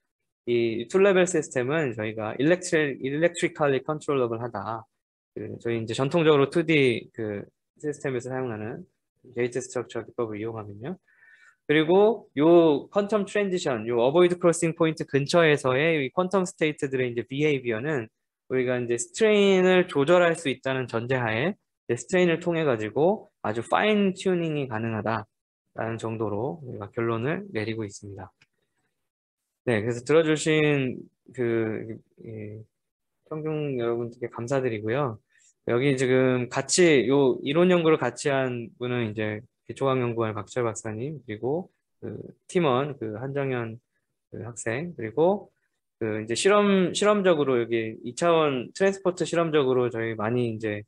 이 투 레벨 시스템은 저희가 electrically controllable 하다. 저희 이제 전통적으로 2D 그 시스템에서 사용하는 게이트 스트럭처 기법을 이용하면요. 그리고 요 퀀텀 트랜지션, 요 어보이드 크로싱 포인트 근처에서의 이 퀀텀 스테이트들의 이제 비헤이비어는 우리가 이제 스트레인을 조절할 수 있다는 전제하에 이제 스트레인을 통해 가지고 아주 파인 튜닝이 가능하다라는 정도로 우리가 결론을 내리고 있습니다. 네, 그래서 들어주신 청중 여러분들께 감사드리고요. 여기 지금 같이 이론 연구를 같이 한 분은 이제 기초과학연구원 박철 박사님, 그리고 그 팀원 한정현 그 학생, 그리고 그 이제 실험적으로 여기 2차원 트랜스포트 실험적으로 저희 많이 이제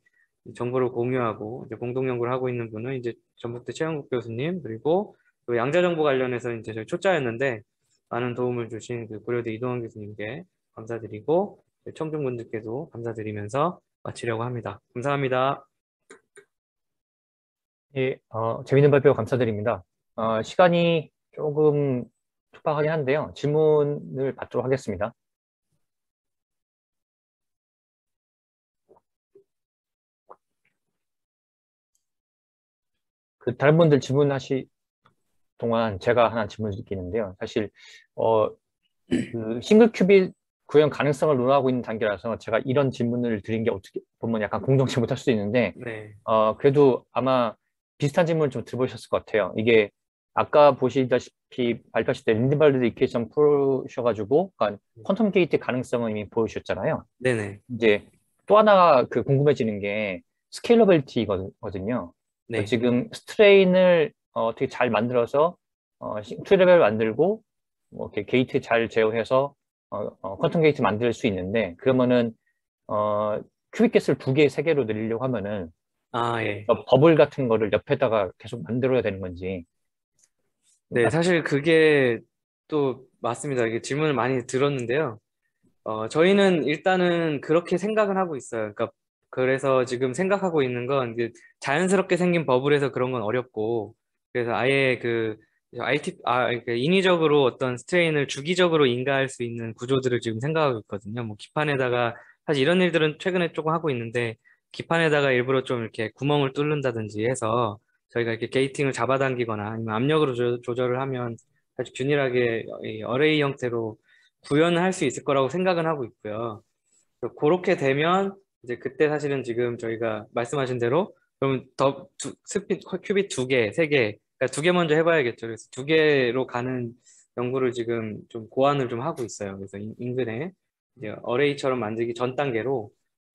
정보를 공유하고 이제 공동 연구를 하고 있는 분은 이제 전북대 최영국 교수님, 그리고 또 양자 정보 관련해서 이제 저희 초짜였는데 많은 도움을 주신 그 고려대 이동환 교수님께 감사드리고, 청중분들께도 감사드리면서 마치려고 합니다. 감사합니다. 예, 재밌는 발표 감사드립니다. 시간이 조금 촉박하긴 한데요. 질문을 받도록 하겠습니다. 그 다른 분들 질문하시 동안 제가 하나 질문을 드리는데요. 사실 그 싱글 큐빗 구현 가능성을 논하고 있는 단계라서 제가 이런 질문을 드린 게 어떻게 보면 약간 공정치 못할 수도 있는데, 네, 그래도 아마 비슷한 질문을 좀 들어보셨을 것 같아요. 이게 아까 보시다시피 발표하실 때 린드발드 이퀘이션 풀으셔가지고, 그러니까 퀀텀 게이트 가능성을 이미 보여주셨잖아요. 네네, 이제 또 하나 그 궁금해지는 게 스케일러빌리티거든요. 네. 지금 스트레인을 어떻게 잘 만들어서 트레벨 만들고 뭐 이렇게 게이트 잘 제어해서 퀀텀 게이트 만들 수 있는데, 그러면은 큐빅 개수를 2개, 3개로 늘리려고 하면은 예. 버블 같은 거를 옆에다가 계속 만들어야 되는 건지. 네, 사실 그게 또 맞습니다. 이게 질문을 많이 들었는데요. 저희는 일단은 그렇게 생각을 하고 있어요. 그러니까 그래서 지금 생각하고 있는 건 이제 자연스럽게 생긴 버블에서 그런 건 어렵고, 그래서 아예 그러니까 인위적으로 어떤 스트레인을 주기적으로 인가할 수 있는 구조들을 지금 생각하고 있거든요. 뭐 기판에다가 사실 이런 일들은 최근에 조금 하고 있는데, 기판에다가 일부러 좀 이렇게 구멍을 뚫는다든지 해서 저희가 이렇게 게이팅을 잡아당기거나 아니면 압력으로 조절을 하면 아주 균일하게 이 어레이 형태로 구현을 할 수 있을 거라고 생각은 하고 있고요. 그렇게 되면 이제 그때 사실은 지금 저희가 말씀하신 대로 그러면 더 스핀 큐빗 두 개, 세 개, 그러니까 두 개 먼저 해봐야겠죠. 그래서 두 개로 가는 연구를 지금 좀 고안을 좀 하고 있어요. 그래서 인근에 이제 어레이처럼 만들기 전 단계로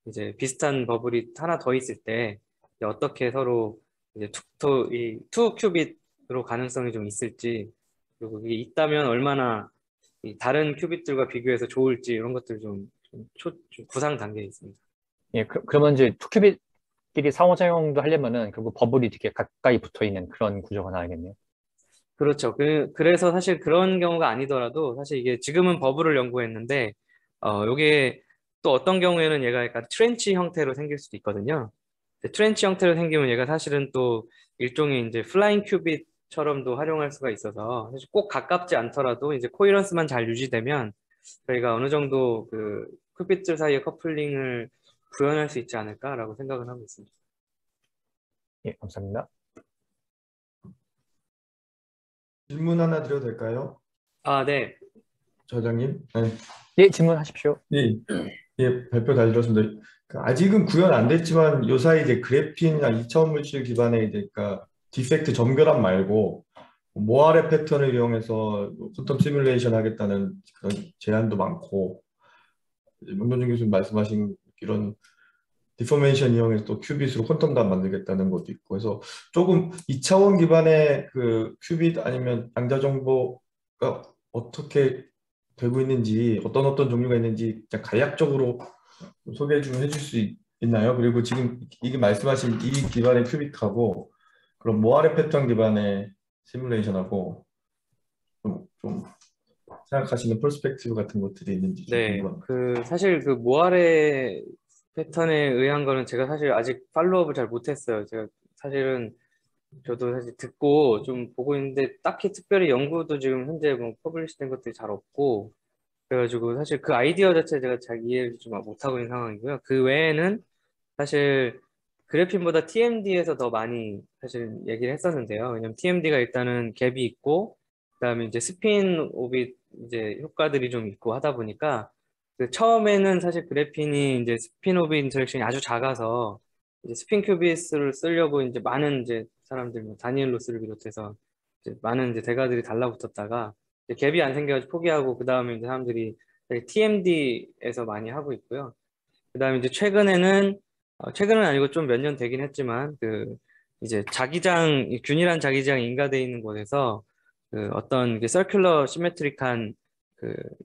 이제 비슷한 버블이 하나 더 있을 때 이제 어떻게 서로 이제 이투 큐빗으로 가능성이 좀 있을지, 그리고 그게 있다면 얼마나 이 다른 큐빗들과 비교해서 좋을지 이런 것들 좀 구상 단계에 있습니다. 예, 그러면 이제 투큐빗끼리 상호작용도 하려면은 결국 버블이 되게 가까이 붙어 있는 그런 구조가 나야겠네요. 그렇죠. 그래서 사실 그런 경우가 아니더라도 사실 이게 지금은 버블을 연구했는데, 요게 또 어떤 경우에는 얘가 약간 트렌치 형태로 생길 수도 있거든요. 트렌치 형태로 생기면 얘가 사실은 또 일종의 이제 플라잉 큐빗처럼도 활용할 수가 있어서 사실 꼭 가깝지 않더라도 이제 코이런스만 잘 유지되면 저희가 어느 정도 그 큐빗들 사이의 커플링을 구현할 수 있지 않을까라고 생각을 하고 있습니다. 예, 감사합니다. 질문 하나 드려도 될까요? 아, 네. 저장님? 네. 예, 질문하십시오. 예, 예, 발표 잘 들었습니다. 아직은 구현 안 됐지만 요사이 이제 그래핀이나 이차원 물질 기반의 이제 그러니까 디펙트 점결함 말고 모아레 패턴을 이용해서 퀀텀 시뮬레이션 하겠다는 그런 제안도 많고, 문동준 교수님 말씀하신 이런 디포메이션 이용해서 또 큐빗으로 퀀텀 답 만들겠다는 것도 있고 해서 조금 2차원 기반의 그 큐빗 아니면 양자 정보가 어떻게 되고 있는지, 어떤 종류가 있는지 그냥 간략적으로 소개 좀 해줄 수 있나요? 그리고 지금 이게 말씀하신 이 기반의 큐빅하고 그럼 모아레 패턴 기반의 시뮬레이션하고 좀 생각하시는 퍼스펙티브 같은 것들이 있는지 좀 네, 궁금합니다. 사실 그 모아레 패턴에 의한 거는 제가 사실 아직 팔로우업을 잘 못했어요. 제가 사실은 저도 사실 듣고 좀 보고 있는데 딱히 특별히 연구도 지금 현재 뭐 퍼블리시 된 것들이 잘 없고, 그래가지고 사실 그 아이디어 자체 제가 잘 이해를 좀 못하고 있는 상황이고요. 그 외에는 사실 그래핀보다 TMD에서 더 많이 사실 얘기를 했었는데요. 왜냐면 TMD가 일단은 갭이 있고, 그다음에 이제 스핀 오빗 이제 효과들이 좀 있고 하다 보니까 그 처음에는 사실 그래핀이 이제 스핀 오빗 인터랙션이 아주 작아서 이제 스핀 큐빗을 쓰려고 이제 많은 이제 사람들, 뭐 다니엘 로스를 비롯해서 이제 많은 이제 대가들이 달라붙었다가 이제 갭이 안 생겨가지고 포기하고, 그 다음에 이제 사람들이 TMD에서 많이 하고 있고요. 그 다음에 이제 최근은 아니고 좀 몇 년 되긴 했지만, 이제 균일한 자기장이 인가되어 있는 곳에서 어떤 서큘러 시메트릭한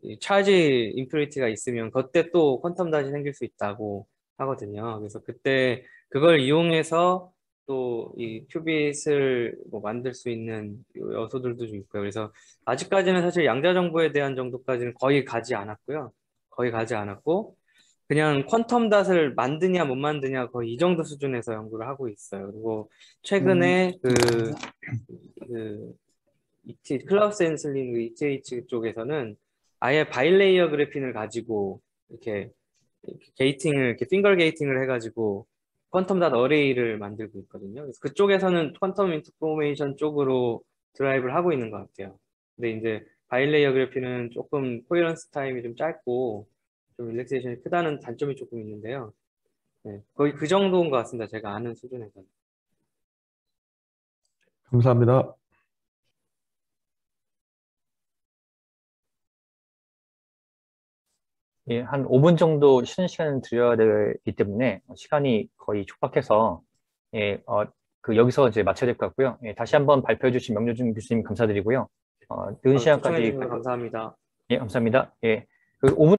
이 차지 임퓨리티가 있으면 그때 또 퀀텀 닷이 생길 수 있다고 하거든요. 그래서 그때 그걸 이용해서 또 이 큐빗을 뭐 만들 수 있는 요소들도 좀 있고요. 그래서 아직까지는 사실 양자 정보에 대한 정도까지는 거의 가지 않았고요. 거의 가지 않았고, 그냥 퀀텀 닷을 만드냐 못 만드냐 거의 이 정도 수준에서 연구를 하고 있어요. 그리고 최근에 그 클라우스 앤슬린 ETH 쪽에서는 아예 바이레이어 그래핀을 가지고 이렇게 게이팅을, 이렇게 핑거 게이팅을 해가지고 퀀텀 닷 어레이를 만들고 있거든요. 그래서 그쪽에서는 퀀텀 인포메이션 쪽으로 드라이브를 하고 있는 것 같아요. 근데 이제 바이레이어 그래핀은 조금 코헤런스 타임이 좀 짧고 좀 릴렉세이션이 크다는 단점이 조금 있는데요. 네, 거의 그 정도인 것 같습니다. 제가 아는 수준에서는. 감사합니다. 예, 한 5분 정도 쉬는 시간을 드려야 되기 때문에 시간이 거의 촉박해서 예, 여기서 이제 마쳐야 될 것 같고요. 예, 다시 한번 발표해 주신 명료준 교수님 감사드리고요. 늦은 초청해 시간까지 주셔서 감사합니다. 예, 감사합니다. 예, 그 5분